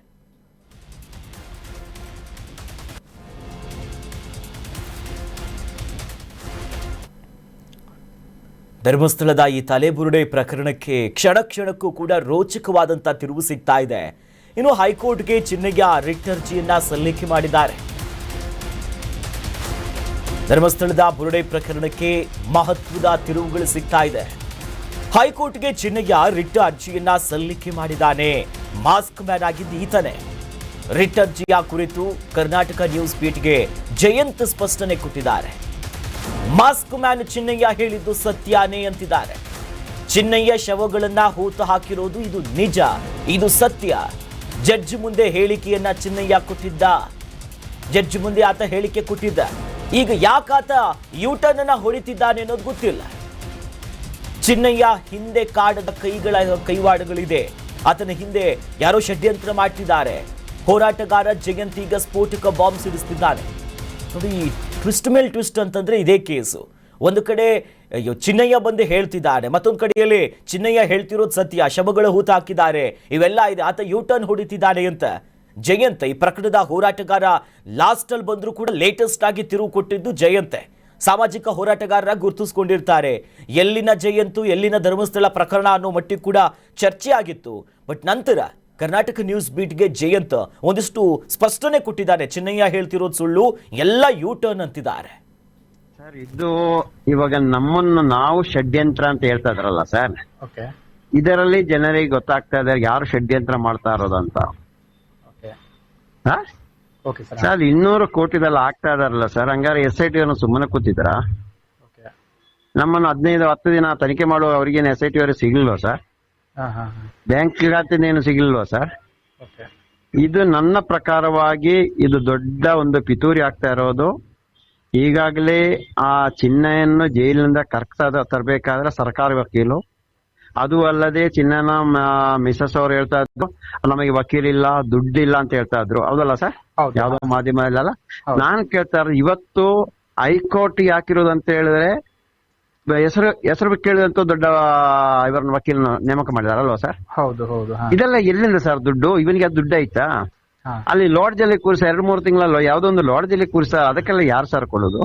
ಧರ್ಮಸ್ಥಳದ ಈ ತಲೆಬುರುಡೆ ಪ್ರಕರಣಕ್ಕೆ ಕ್ಷಣ ಕ್ಷಣಕ್ಕೂ ಕೂಡ ರೋಚಕವಾದಂಥ ತಿರುವು ಸಿಗ್ತಾ ಇದೆ. ಇನ್ನು ಹೈಕೋರ್ಟ್ಗೆ ಚಿನ್ನಯ್ಯ ರಿಟ್ ಅರ್ಜಿಯನ್ನ ಸಲ್ಲಿಕೆ ಮಾಡಿದ್ದಾರೆ. ಧರ್ಮಸ್ಥಳದ ಬುರುಡೆ ಪ್ರಕರಣಕ್ಕೆ ಮಹತ್ವದ ತಿರುವುಗಳು ಸಿಗ್ತಾ ಇದೆ. ಹೈಕೋರ್ಟ್ಗೆ ಚಿನ್ನಯ್ಯ ರಿಟ್ ಅರ್ಜಿಯನ್ನ ಸಲ್ಲಿಕೆ ಮಾಡಿದ್ದಾನೆ. ಮಾಸ್ಕ್ ಮ್ಯಾನ್ ಆಗಿದ್ದು ಈತನೇ. ರಿಟ್ ಅರ್ಜಿಯ ಕುರಿತು ಕರ್ನಾಟಕ ನ್ಯೂಸ್ ಬೀಟ್ಗೆ ಜಯಂತ್ ಸ್ಪಷ್ಟನೆ ಕೊಟ್ಟಿದ್ದಾರೆ. ಮಾಸ್ಕ್ ಮ್ಯಾನ್ ಚಿನ್ನಯ್ಯ ಹೇಳಿದ್ದು ಸತ್ಯನೇ ಅಂತಿದ್ದಾರೆ. ಚಿನ್ನಯ್ಯ ಶವಗಳನ್ನ ಹೂತು ಹಾಕಿರೋದು ಇದು ನಿಜ, ಇದು ಸತ್ಯ. ಜಡ್ಜ್ ಮುಂದೆ ಹೇಳಿಕೆಯನ್ನ ಚಿನ್ನಯ್ಯ ಕೊಟ್ಟಿದ್ದ. ಜಡ್ಜ್ ಮುಂದೆ ಆತ ಹೇಳಿಕೆ ಕೊಟ್ಟಿದ್ದ. ಈಗ ಯಾಕಾತ ಯೂಟರ್ನ್ ಅನ್ನ ಹೊಡಿತಿದ್ದಾನೆ ಅನ್ನೋದು ಗೊತ್ತಿಲ್ಲ. ಚಿನ್ನಯ್ಯ ಹಿಂದೆ ಕಾಡದ ಕೈವಾಡಗಳಿದೆ. ಆತನ ಹಿಂದೆ ಯಾರೋ ಷಡ್ಯಂತ್ರ ಮಾಡ್ತಿದ್ದಾರೆ. ಹೋರಾಟಗಾರ ಜಯಂತ್ ಈಗ ಸ್ಫೋಟಕ ಬಾಂಬ್ ಸಿಡಿಸ್ತಿದ್ದಾನೆ. ನೋಡಿ, ಟ್ವಿಸ್ಟ್ ಮೇಲ್ ಟ್ವಿಸ್ಟ್ ಅಂತಂದ್ರೆ ಇದೇ ಕೇಸು. ಒಂದು ಕಡೆ ಚಿನ್ನಯ್ಯ ಬಂದು ಹೇಳ್ತಿದ್ದಾನೆ, ಮತ್ತೊಂದು ಕಡೆಯಲ್ಲಿ ಚಿನ್ನಯ್ಯ ಹೇಳ್ತಿರೋದು ಸತ್ಯ, ಶವಗಳು ಹೂತು ಹಾಕಿದ್ದಾರೆ, ಇವೆಲ್ಲ ಇದೆ. ಆತ ಯೂಟರ್ನ್ ಹೊಡಿತಿದ್ದಾನೆ ಅಂತ ಜಯಂತ್, ಈ ಪ್ರಕರಣದ ಹೋರಾಟಗಾರ ಲಾಸ್ಟ್ ಅಲ್ಲಿ ಬಂದರೂ ಕೂಡ ಲೇಟೆಸ್ಟ್ ಆಗಿ ತಿರುವು ಕೊಟ್ಟಿದ್ದು ಜಯಂತೆ. ಸಾಮಾಜಿಕ ಹೋರಾಟಗಾರರಾಗಿ ಗುರುತಿಸ್ಕೊಂಡಿರ್ತಾರೆ. ಎಲ್ಲಿನ ಜಯಂತು, ಎಲ್ಲಿನ ಧರ್ಮಸ್ಥಳ ಪ್ರಕರಣ ಅನ್ನೋ ಮಟ್ಟಿಗೆ ಕೂಡ ಚರ್ಚೆ ಆಗಿತ್ತು. ಬಟ್ ನಂತರ ಕರ್ನಾಟಕ ನ್ಯೂಸ್ ಬೀಟ್ಗೆ ಜಯಂತ್ ಒಂದಿಷ್ಟು ಸ್ಪಷ್ಟನೆ ಕೊಟ್ಟಿದ್ದಾರೆ. ಚಿನ್ನಯ್ಯ ಹೇಳ್ತಿರೋದು ಸುಳ್ಳು, ಎಲ್ಲ ಯೂಟರ್ನ್ ಅಂತಿದ್ದಾರೆ. ಸರ್, ಇದು ಇವಾಗ ನಮ್ಮನ್ನು ನಾವು ಷಡ್ಯಂತ್ರ ಅಂತ ಹೇಳ್ತಾ ಇದ್ರಲ್ಲ ಸರ್, ಇದರಲ್ಲಿ ಜನರಿಗೆ ಗೊತ್ತಾಗ್ತಾ ಇದೆ ಯಾರು ಷಡ್ಯಂತ್ರ ಮಾಡ್ತಾ ಇರೋದಂತ. ಸರ್, 200 ಕೋಟಿದಲ್ಲಿ ಆಗ್ತಾ ಇದಾರಲ್ಲ ಸರ್, ಹಂಗಾರೆ SIT ಸುಮ್ಮನೆ ಕೂತಿದ್ರ? ನಮ್ಮನ್ನು 15-10 ದಿನ ತನಿಖೆ ಮಾಡುವ ಅವ್ರಿಗೇನು SIT ಅವ್ರಿಗೆ ಸಿಗ್ಲಿಲ್ವಾ ಸರ್? ಬ್ಯಾಂಕ್ ಖಾತೆನೇನು ಸಿಗ್ಲಿಲ್ವಾ ಸರ್? ಇದು ನನ್ನ ಪ್ರಕಾರವಾಗಿ ಇದು ದೊಡ್ಡ ಒಂದು ಪಿತೂರಿ ಆಗ್ತಾ ಇರೋದು. ಈಗಾಗಲೇ ಆ ಚಿನ್ನಯನ್ನು ಜೈಲಿನಿಂದ ತರಬೇಕಾದ್ರೆ ಸರ್ಕಾರಿ ವಕೀಲು, ಅದು ಅಲ್ಲದೆ ಚಿನ್ನನ ಮಿಸಸ್ ಅವ್ರು ಹೇಳ್ತಾ ಇದ್ರು ನಮಗೆ ವಕೀಲಿಲ್ಲ, ದುಡ್ಡಿಲ್ಲ ಅಂತ ಹೇಳ್ತಾ ಇದ್ರು. ಹೌದಲ್ಲ ಸರ್? ಯಾವ್ದೋ ಮಾಧ್ಯಮ ಇಲ್ಲಲ್ಲ. ನಾನ್ ಕೇಳ್ತಾ ಇರೋದು, ಇವತ್ತು ಹೈಕೋರ್ಟ್ ಹಾಕಿರೋದು ಅಂತ ಹೇಳಿದ್ರೆ ಹೆಸರು ಕೇಳಿದಂತ ದೊಡ್ಡ ಇವರನ್ನ ವಕೀಲನ ನೇಮಕ ಮಾಡಿದಾರಲ್ವಾ ಸರ್? ಹೌದು ಹೌದು. ಇದೆಲ್ಲ ಎಲ್ಲಿಂದ ಸರ್ ದುಡ್ಡು? ಇವನಿಗೆ ಅದು ದುಡ್ಡು ಆಯ್ತಾ? ಅಲ್ಲಿ ಲಾಡ್ಜ್ ಅಲ್ಲಿ ಕೂರಿಸ 2-3 ತಿಂಗಳಲ್ಲ ಯಾವ್ದೋ ಒಂದು ಲಾಡ್ಜ್ ಅಲ್ಲಿ ಕೂರಿಸ, ಅದಕ್ಕೆಲ್ಲ ಯಾರು ಸರ್ ಕೊಡೋದು?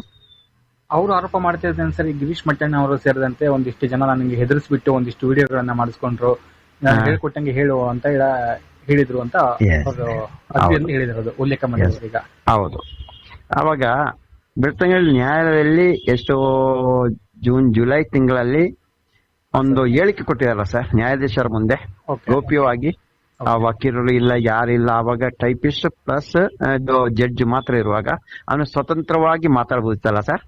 ಅವರು ಆರೋಪ ಮಾಡ್ತಿದ್ದಾರೆ ಸರ್. ಗಿರೀಶ್ ಮಟ್ಟಣ್ಣ ಅವರು ಸೇರಿದಂತೆ ಒಂದಿಷ್ಟು ಜನ ನನಗೆ ಹೆದರಿಸ್ಬಿಟ್ಟು ಒಂದಿಷ್ಟು ವಿಡಿಯೋಗಳನ್ನ ಮಾಡಿಸ್ಕೊಂಡ್ರು, ನಾನು ಹೇಳ್ಕೊಟ್ಟಂಗೆ ಹೇಳು ಅಂತ ಹೇಳಿದ್ರು ಅಂತ ಅವರು ಹೇಳಿದಿರೋದು ಉಲ್ಲೇಖ ಮಾಡಿದ್ರು. ಈಗ ಹೌದು, ಅವಾಗ ಬೆಳ್ತಂಗಡಿ ನ್ಯಾಯಾಲಯದಲ್ಲಿ ಎಷ್ಟೋ ಜುಲೈ ತಿಂಗಳಲ್ಲಿ ಒಂದು ಹೇಳಿಕೆ ಕೊಟ್ಟಿದಾರಲ್ಲ ಸರ್ ನ್ಯಾಯಾಧೀಶರ ಮುಂದೆ ಗೌಪ್ಯವಾಗಿ. ಆ ವಕೀಲರು ಇಲ್ಲ, ಯಾರಿಲ್ಲ. ಅವಾಗ ಟೈಪಿಸ್ಟ್ ಪ್ಲಸ್ ಜಡ್ಜ್ ಮಾತ್ರ ಇರುವಾಗ ಅವನು ಸ್ವತಂತ್ರವಾಗಿ ಮಾತಾಡ್ಬೋದಿತ್ತಲ್ಲ ಸರ್?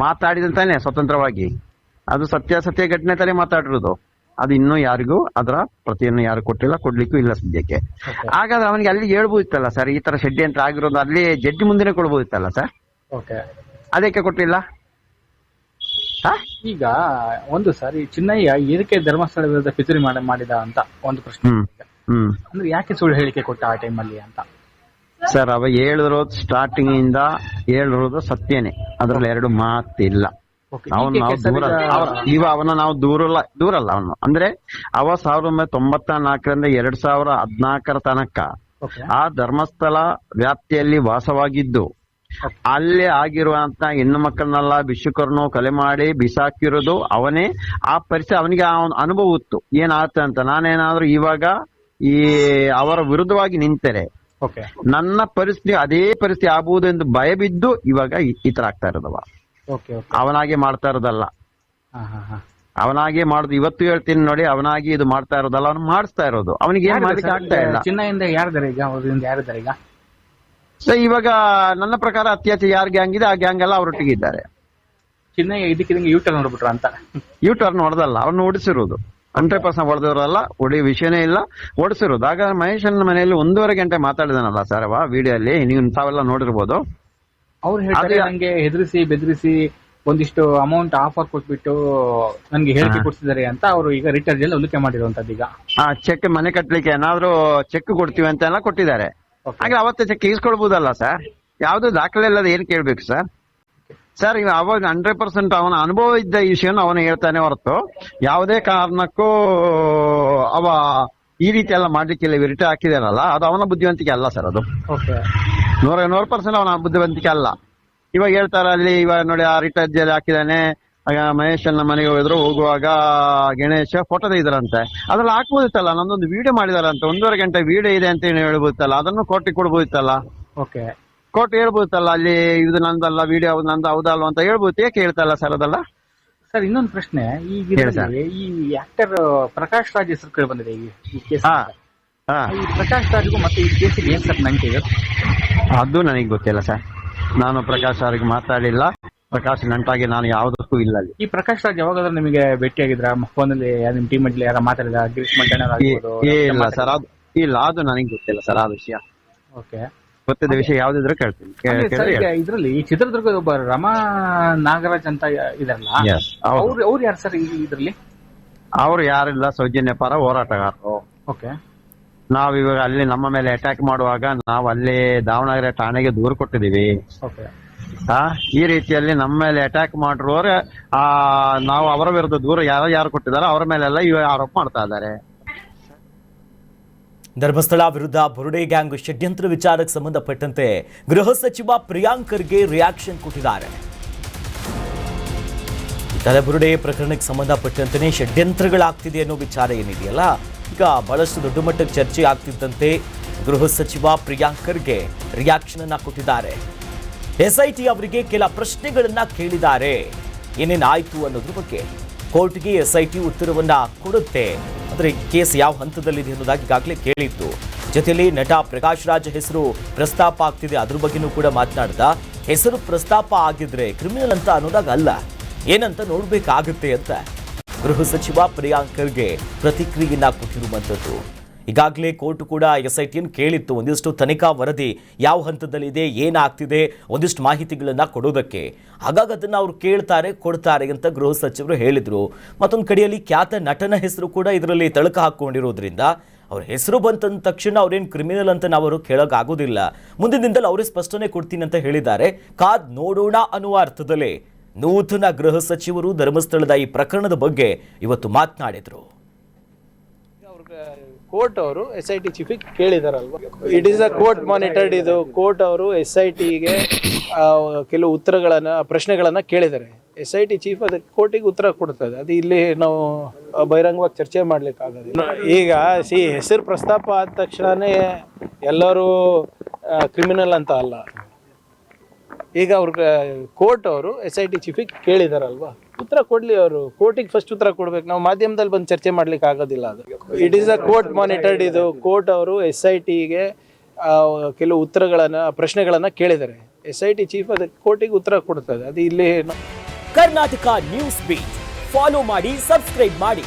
ಮಾತಾಡಿದಂತಾನೆ ಸ್ವತಂತ್ರವಾಗಿ. ಅದು ಸತ್ಯಾಸತ್ಯ ಘಟನೆ ತಾನೇ ಮಾತಾಡಿರೋದು. ಅದು ಇನ್ನೂ ಯಾರಿಗೂ ಅದರ ಪ್ರತಿಯನ್ನು ಯಾರು ಕೊಟ್ಟಿಲ್ಲ, ಕೊಡ್ಲಿಕ್ಕೂ ಇಲ್ಲ ಸದ್ಯಕ್ಕೆ. ಹಾಗಾದ್ರೆ ಅವನಿಗೆ ಅಲ್ಲಿ ಹೇಳ್ಬೋದಿತ್ತಲ್ಲ ಸರ್, ಈ ತರ ಷಡ್ಯಂತ್ರ ಆಗಿರೋದು ಅಲ್ಲಿ ಜಡ್ಜ್ ಮುಂದೆನೆ ಕೊಡ್ಬೋದಿತ್ತಲ್ಲ ಸರ್? ಅದಕ್ಕೆ ಕೊಟ್ಟಿಲ್ಲ. ಈಗ ಒಂದು ಸಾರಿ ಚಿನ್ನಯ್ಯ ಇದಕ್ಕೆ ಧರ್ಮಸ್ಥಳ ವಿರುದ್ಧ ಪಿತೂರಿ ಮಾಡಿದ ಅಂತ ಒಂದು ಪ್ರಶ್ನೆ. ಅಂದ್ರೆ ಯಾಕೆ ಸುಳ್ಳು ಹೇಳಿಕೆ ಕೊಟ್ಟ ಆ ಟೈಮಲ್ಲಿ ಅಂತ ಸರ್? ಅವ ಹೇಳಿರೋದು ಸ್ಟಾರ್ಟಿಂಗ್ ಇಂದ ಹೇಳಿರೋದು ಸತ್ಯನೇ, ಅದ್ರಲ್ಲಿ 2 ಮಾತಿಲ್ಲ. ಅವನ ನಾವು ದೂರಲ್ಲ ಅವನು. ಅಂದ್ರೆ ಅವ 1994ರಿಂದ 2014 ತನಕ ಆ ಧರ್ಮಸ್ಥಳ ವ್ಯಾಪ್ತಿಯಲ್ಲಿ ವಾಸವಾಗಿದ್ದು, ಅಲ್ಲೇ ಆಗಿರುವಂತ ಹೆಣ್ಣು ಮಕ್ಕಳನ್ನೆಲ್ಲ ಭಿಕ್ಷುಕರನ್ನು ಕೊಲೆ ಮಾಡಿ ಬಿಸಾಕಿರೋದು ಅವನೇ. ಆ ಪರಿಸ್ಥಿತಿ ಅವನಿಗೆ ಅನುಭವ ಇತ್ತು ಏನಾಗ್ತದೆ ಅಂತ. ನಾನೇನಾದ್ರೂ ಇವಾಗ ಈ ಅವರ ವಿರುದ್ಧವಾಗಿ ನಿಂತರೆ ನನ್ನ ಪರಿಸ್ಥಿತಿ ಅದೇ ಪರಿಸ್ಥಿತಿ ಆಗಬಹುದು ಎಂದು ಭಯ ಬಿದ್ದು ಇವಾಗ ಈ ತರ ಆಗ್ತಾ ಇರೋದವ. ಅವನಾಗೆ ಮಾಡ್ತಾ ಇರೋದಲ್ಲ, ಅವನಾಗೆ ಮಾಡುದು. ಇವತ್ತು ಹೇಳ್ತೀನಿ ನೋಡಿ, ಅವನಾಗಿ ಇದು ಮಾಡ್ತಾ ಇರೋದಲ್ಲ, ಅವನು ಮಾಡಿಸ್ತಾ ಇರೋದು. ಅವನಿಗೆ ಏನ್ ಮಾಡ್ಲಿಕ್ಕೆ ಆಗ್ತಾ ಇಲ್ಲ. ಚಿನ್ನದಿಂದ ಯಾರಿದ್ದಾರೆ ಈಗ? ಸೊ ಇವಾಗ ನನ್ನ ಪ್ರಕಾರ ಅತ್ಯಾಚಾರ ಯಾರ್ ಗ್ಯಾಂಗ್ ಇದೆ ಆ ಗ್ಯಾಂಗ್ ಎಲ್ಲ ಅವರೊಟ್ಟಿಗೆ ಇದ್ದಾರೆ. ಚಿನ್ನಯ್ಯ ಇದಕ್ಕೆ ಯೂಟರ್ನ್ ನೋಡ್ಬಿಟ್ರ ಅಂತ? ಯೂಟರ್ನ್ ನೋಡದಲ್ಲ, ಅವ್ನು ಓಡಿಸಿರೋದು. 100% ಹೊಡೆದವರಲ್ಲ, ಹೊಡಿ ವಿಷಯನೇ ಇಲ್ಲ, ಓಡಿಸಿರೋದು. ಆಗ ಮಹೇಶನ ಮನೆಯಲ್ಲಿ 1.5 ಗಂಟೆ ಮಾತಾಡಿದಾನಲ್ಲ ಸರ್ ಅವ ವಿಡಿಯೋ ಅಲ್ಲಿ, ನೀವು ತಾವೆಲ್ಲ ನೋಡಿರ್ಬೋದು. ಅವ್ರು ಹೇಳ್ತಾರೆ ನಂಗೆ ಹೆದರಿಸಿ ಬೆದರಿಸಿ ಒಂದಿಷ್ಟು ಅಮೌಂಟ್ ಆಫರ್ ಕೊಟ್ಬಿಟ್ಟು ನನ್ಗೆ ಹೇಳಿಕೆ ಕೊಡ್ತಿದ್ದಾರೆ ಅಂತ ಅವರು ಈಗ ರಿಟರ್ನ್ ಅಲ್ಲಿ ಉಲ್ಲೇಖ ಮಾಡಿರುವಂತದ್ದು. ಈಗ ಚೆಕ್ ಮನೆ ಕಟ್ಲಿಕ್ಕೆ ಏನಾದ್ರು ಚೆಕ್ ಕೊಡ್ತೀವಿ ಅಂತ ಎಲ್ಲ ಕೊಟ್ಟಿದ್ದಾರೆ. ಹಾಗೆ ಅವತ್ತೇ ಚೆಕ್ ಇಸ್ಕೊಳ್ಬಹುದಲ್ಲ ಸರ್, ಯಾವ್ದು ದಾಖಲೆ ಇಲ್ಲದ ಏನ್ ಕೇಳ್ಬೇಕು ಸರ್? ಸರ್ ಈಗ ಅವಾಗ 100% ಅವನ ಅನುಭವ ಇದ್ದ ಈ ವಿಷಯನ ಅವನು ಹೇಳ್ತಾನೆ ಹೊರತು ಯಾವುದೇ ಕಾರಣಕ್ಕೂ ಅವ ಈ ರೀತಿ ಎಲ್ಲ ಮಾಡ್ಲಿಕ್ಕಿಲ್ಲ. ವಿರಿಟ ಹಾಕಿದಾರಲ್ಲ, ಅದು ಅವನ ಬುದ್ಧಿವಂತಿಕೆ ಅಲ್ಲ ಸರ್. ಅದು 100% ಅವನ ಬುದ್ಧಿವಂತಿಕೆ ಅಲ್ಲ. ಇವಾಗ ಹೇಳ್ತಾರ ಅಲ್ಲಿ, ಇವಾಗ ನೋಡಿ ಆ ರಿಟರ್ನ್ ಜೈಲ್ ಹಾಕಿದಾನೆ, ಮಹೇಶನ್ನ ಮನೆಗೆ ಹೋಗುವಾಗ ಗಣೇಶ ಫೋಟೋ ತೆಗಿದಾರಂತೆ, ಅದ್ರಲ್ಲಿ ಹಾಕ್ಬೋದಿತ್ತಲ್ಲ. ನಂದೊಂದು ವಿಡಿಯೋ ಮಾಡಿದಾರಂತೆ, 1.5 ಗಂಟೆ ವಿಡಿಯೋ ಇದೆ ಅಂತ ಹೇಳ್ಬೋದಿತ್ತಲ್ಲ, ಅದನ್ನು ಕೋರ್ಟಿಗೆ ಕೊಡ್ಬೋದಿತ್ತಲ್ಲ. ಕೋರ್ಟ್ ಹೇಳ್ಬೋದಿತ್ತಲ್ಲ ಅಲ್ಲಿ, ಇದು ನಂದಲ್ಲ ವಿಡಿಯೋ ನಂದು ಹೌದಲ್ವ ಅಂತ ಹೇಳ್ಬೋದು. ಏಕೆ ಹೇಳ್ತಲ್ಲ ಸರ್ ಅದಲ್ಲ? ಸರ್ ಇನ್ನೊಂದು ಪ್ರಶ್ನೆ, ಈಗ ಈ ಆಕ್ಟರ್ ಪ್ರಕಾಶ್ ರಾಜ್ ಹೆಸರು ಕೇಳಿ ಬಂದಿದೆ ಈ ಕೇಸ್. ಈ ಪ್ರಕಾಶ್ ರಾಜ್ಗೂ ಮತ್ತೆ ಈ ಕೇಸಿಗೆ ಏನ್ ಸರ್ ನಂಟಿದೆ? ಅದು ನನಗೆ ಗೊತ್ತಿಲ್ಲ ಸರ್, ನಾನು ಪ್ರಕಾಶ್ ಅವ್ರಿಗೆ ಮಾತಾಡಿಲ್ಲ. ಪ್ರಕಾಶ್ ನಂಟಾಗಿ ನಾನು ಯಾವುದಕ್ಕೂ ಇಲ್ಲ ಅಲ್ಲಿ. ಈ ಪ್ರಕಾಶ್ ರಾಜ್ ಯಾವಾಗಾದ್ರೂ ನಿಮಗೆ ಭೇಟಿಯಾಗಿದ್ರ ಫೋನಲ್ಲಿ? ನಿಮ್ ಟೀಮ್ ಅಲ್ಲಿ ಯಾರ ಮಾತಾಡಿದ? ಗಿರೀಶ್ ಮಂಟಣ್ಣ ಇಲ್ಲ ಸರ್, ಅದು ಇಲ್ಲ, ಅದು ನನಗೆ ಗೊತ್ತಿಲ್ಲ ಸರ್ ಆ ವಿಷಯ. ಓಕೆ, ಗೊತ್ತಿದ್ದ ವಿಷಯ ಯಾವ್ದಿದ್ರು ಕೇಳ್ತೀನಿ. ಇದ್ರಲ್ಲಿ ಈ ಚಿತ್ರದುರ್ಗದ ಒಬ್ಬ ರಮಾ ನಾಗರಾಜ್ ಅಂತ ಇದಾರಲ್ಲ, ಅವ್ರು ಯಾರು ಸರ್ ಇದ್ರಲ್ಲಿ? ಅವ್ರು ಯಾರಿಲ್ಲ, ಸೌಜನ್ಯ ಪರ ಹೋರಾಟಗಾರರು. ಓಕೆ, ನಾವ್ ಇವಾಗ ಅಲ್ಲಿ ನಮ್ಮ ಮೇಲೆ ಅಟ್ಯಾಕ್ ಮಾಡುವಾಗ ನಾವು ಅಲ್ಲಿ ದಾವಣಗೆರೆ ಠಾಣೆಗೆ ದೂರು ಕೊಟ್ಟಿದೀವಿ. ಈ ರೀತಿಯಲ್ಲಿ ನಮ್ಮ ಮೇಲೆ ಅಟ್ಯಾಕ್ ಮಾಡಿರೋರೆ ನಾವು ಅವರ ವಿರುದ್ಧ ದೂರ ಯಾರು ಕೊಟ್ಟಿದಾರೋ ಅವ್ರ ಮೇಲೆಲ್ಲ ಇವಾಗ ಆರೋಪ ಮಾಡ್ತಾ ಇದ್ದಾರೆ. ಧರ್ಮಸ್ಥಳ ವಿರುದ್ಧ ಬುರುಡೆ ಗ್ಯಾಂಗ್ ಷಡ್ಯಂತ್ರ ವಿಚಾರಕ್ಕೆ ಸಂಬಂಧಪಟ್ಟಂತೆ ಗೃಹ ಸಚಿವ ಪ್ರಿಯಾಂಕ್ ಖರ್ಗೆ ರಿಯಾಕ್ಷನ್ ಕೊಟ್ಟಿದ್ದಾರೆ. ತಲೆಬುರುಡೆ ಪ್ರಕರಣಕ್ಕೆ ಸಂಬಂಧಪಟ್ಟಂತೆ ಷಡ್ಯಂತ್ರಗಳಾಗ್ತಿದೆ ಅನ್ನೋ ವಿಚಾರ ಏನಿದೆಯಲ್ಲ, ಈಗ ಬಹಳಷ್ಟು ದೊಡ್ಡ ಮಟ್ಟಕ್ಕೆ ಚರ್ಚೆ ಆಗ್ತಿದ್ದಂತೆ ಗೃಹ ಸಚಿವ ಪ್ರಿಯಾಂಕ್ ಖರ್ಗೆ ರಿಯಾಕ್ಷನ್ ಅನ್ನ ಕೊಟ್ಟಿದ್ದಾರೆ. ಎಸ್ಐಟಿ ಅವರಿಗೆ ಕೆಲ ಪ್ರಶ್ನೆಗಳನ್ನ ಕೇಳಿದ್ದಾರೆ. ಏನೇನಾಯ್ತು ಅನ್ನೋದ್ರ ಬಗ್ಗೆ ಕೋರ್ಟ್ಗೆ ಎಸ್ಐಟಿ ಉತ್ತರವನ್ನ ಕೊಡುತ್ತೆ. ಅಂದ್ರೆ ಕೇಸ್ ಯಾವ ಹಂತದಲ್ಲಿದೆ ಅನ್ನೋದಾಗಿ ಈಗಾಗಲೇ ಕೇಳಿತ್ತು. ಜೊತೆಯಲ್ಲಿ ನಟ ಪ್ರಕಾಶ್ ರಾಜ್ ಹೆಸರು ಪ್ರಸ್ತಾಪ ಆಗ್ತಿದೆ, ಅದ್ರ ಬಗ್ಗೆನೂ ಕೂಡ ಮಾತನಾಡ್ದ. ಹೆಸರು ಪ್ರಸ್ತಾಪ ಆಗಿದ್ರೆ ಕ್ರಿಮಿನಲ್ ಅಂತ ಅನ್ನೋದಾಗ ಅಲ್ಲ, ಏನಂತ ನೋಡ್ಬೇಕಾಗುತ್ತೆ ಅಂತ ಗೃಹ ಸಚಿವ ಪ್ರಿಯಾಂಕ್ ಖರ್ಗೆ ಪ್ರತಿಕ್ರಿಯೆಯನ್ನ ಕೊಟ್ಟಿರುವಂಥದ್ದು. ಈಗಾಗಲೇ ಕೋರ್ಟ್ ಕೂಡ ಎಸ್ಐಟಿಯನ್ನು ಕೇಳಿತ್ತು, ಒಂದಿಷ್ಟು ತನಿಖಾ ವರದಿ ಯಾವ ಹಂತದಲ್ಲಿದೆ, ಏನಾಗ್ತಿದೆ, ಒಂದಿಷ್ಟು ಮಾಹಿತಿಗಳನ್ನು ಕೊಡೋದಕ್ಕೆ. ಹಾಗಾಗಿ ಅದನ್ನು ಅವರು ಕೇಳ್ತಾರೆ, ಕೊಡ್ತಾರೆ ಅಂತ ಗೃಹ ಸಚಿವರು ಹೇಳಿದರು. ಮತ್ತೊಂದು ಕಡೆಯಲ್ಲಿ ಖ್ಯಾತ ನಟನ ಹೆಸರು ಕೂಡ ಇದರಲ್ಲಿ ತಳಕ ಹಾಕ್ಕೊಂಡಿರೋದ್ರಿಂದ ಅವ್ರ ಹೆಸರು ಬಂತಂದ ತಕ್ಷಣ ಅವ್ರೇನು ಕ್ರಿಮಿನಲ್ ಅಂತ ನಾವು ಕೇಳೋಕ್ಕಾಗೋದಿಲ್ಲ. ಮುಂದಿನ ದಿನದಲ್ಲಿ ಅವರೇ ಸ್ಪಷ್ಟನೆ ಕೊಡ್ತೀನಿ ಅಂತ ಹೇಳಿದ್ದಾರೆ. ಕಾದ್ ನೋಡೋಣ ಅನ್ನುವ ಅರ್ಥದಲ್ಲೇ ನೂತನ ಗೃಹ ಸಚಿವರು ಧರ್ಮಸ್ಥಳದ ಈ ಪ್ರಕರಣದ ಬಗ್ಗೆ ಇವತ್ತು ಮಾತನಾಡಿದರು. ಕೋರ್ಟ್ ಅವರು SIT ಚೀಫಿಗೆ ಕೇಳಿದಾರಲ್ವಾ, it is a court monitored. ಇದು ಕೋರ್ಟ್ ಅವರು SITಗೆ ಕೆಲವು ಪ್ರಶ್ನೆಗಳನ್ನ ಕೇಳಿದ್ದಾರೆ. SIT ಚೀಫ್ ಅದಕ್ಕೆ ಕೋರ್ಟಿಗೆ ಉತ್ತರ ಕೊಡ್ತದೆ. ಅದು ಇಲ್ಲಿ ನಾವು ಬಹಿರಂಗವಾಗಿ ಚರ್ಚೆ ಮಾಡ್ಲಿಕ್ಕೆ ಆಗೋದಿಲ್ಲ. ಈಗ ಹೆಸರು ಪ್ರಸ್ತಾಪ ಆದ ತಕ್ಷಣನೇ ಎಲ್ಲರೂ ಕ್ರಿಮಿನಲ್ ಅಂತ ಅಲ್ಲ. ಈಗ ಕೋರ್ಟ್ ಅವರು SIT ಚೀಫಿಗೆ ಕೇಳಿದಾರಲ್ವಾ, ಉತ್ತರ ಕೊಡ್ಲಿ. ಅವರು ಕೋರ್ಟಿಗೆ ಫಸ್ಟ್ ಉತ್ತರ ಕೊಡ್ಬೇಕು. ನಾವು ಮಾಧ್ಯಮದಲ್ಲಿ ಬಂದು ಚರ್ಚೆ ಮಾಡ್ಲಿಕ್ಕೆ ಆಗೋದಿಲ್ಲ. ಅದು it is a court monitored. ಇದು ಕೋರ್ಟ್ ಅವರು SITಗೆ ಕೆಲವು ಪ್ರಶ್ನೆಗಳನ್ನ ಕೇಳಿದ್ದಾರೆ. SIT ಚೀಫ್ ಅದಕ್ಕೆ ಕೋರ್ಟಿಗೆ ಉತ್ತರ ಕೊಡ್ತದೆ. ಅದು ಇಲ್ಲಿ ಕರ್ನಾಟಕ ನ್ಯೂಸ್ ಬೀಟ್ ಫಾಲೋ ಮಾಡಿ, ಸಬ್ಸ್ಕ್ರೈಬ್ ಮಾಡಿ.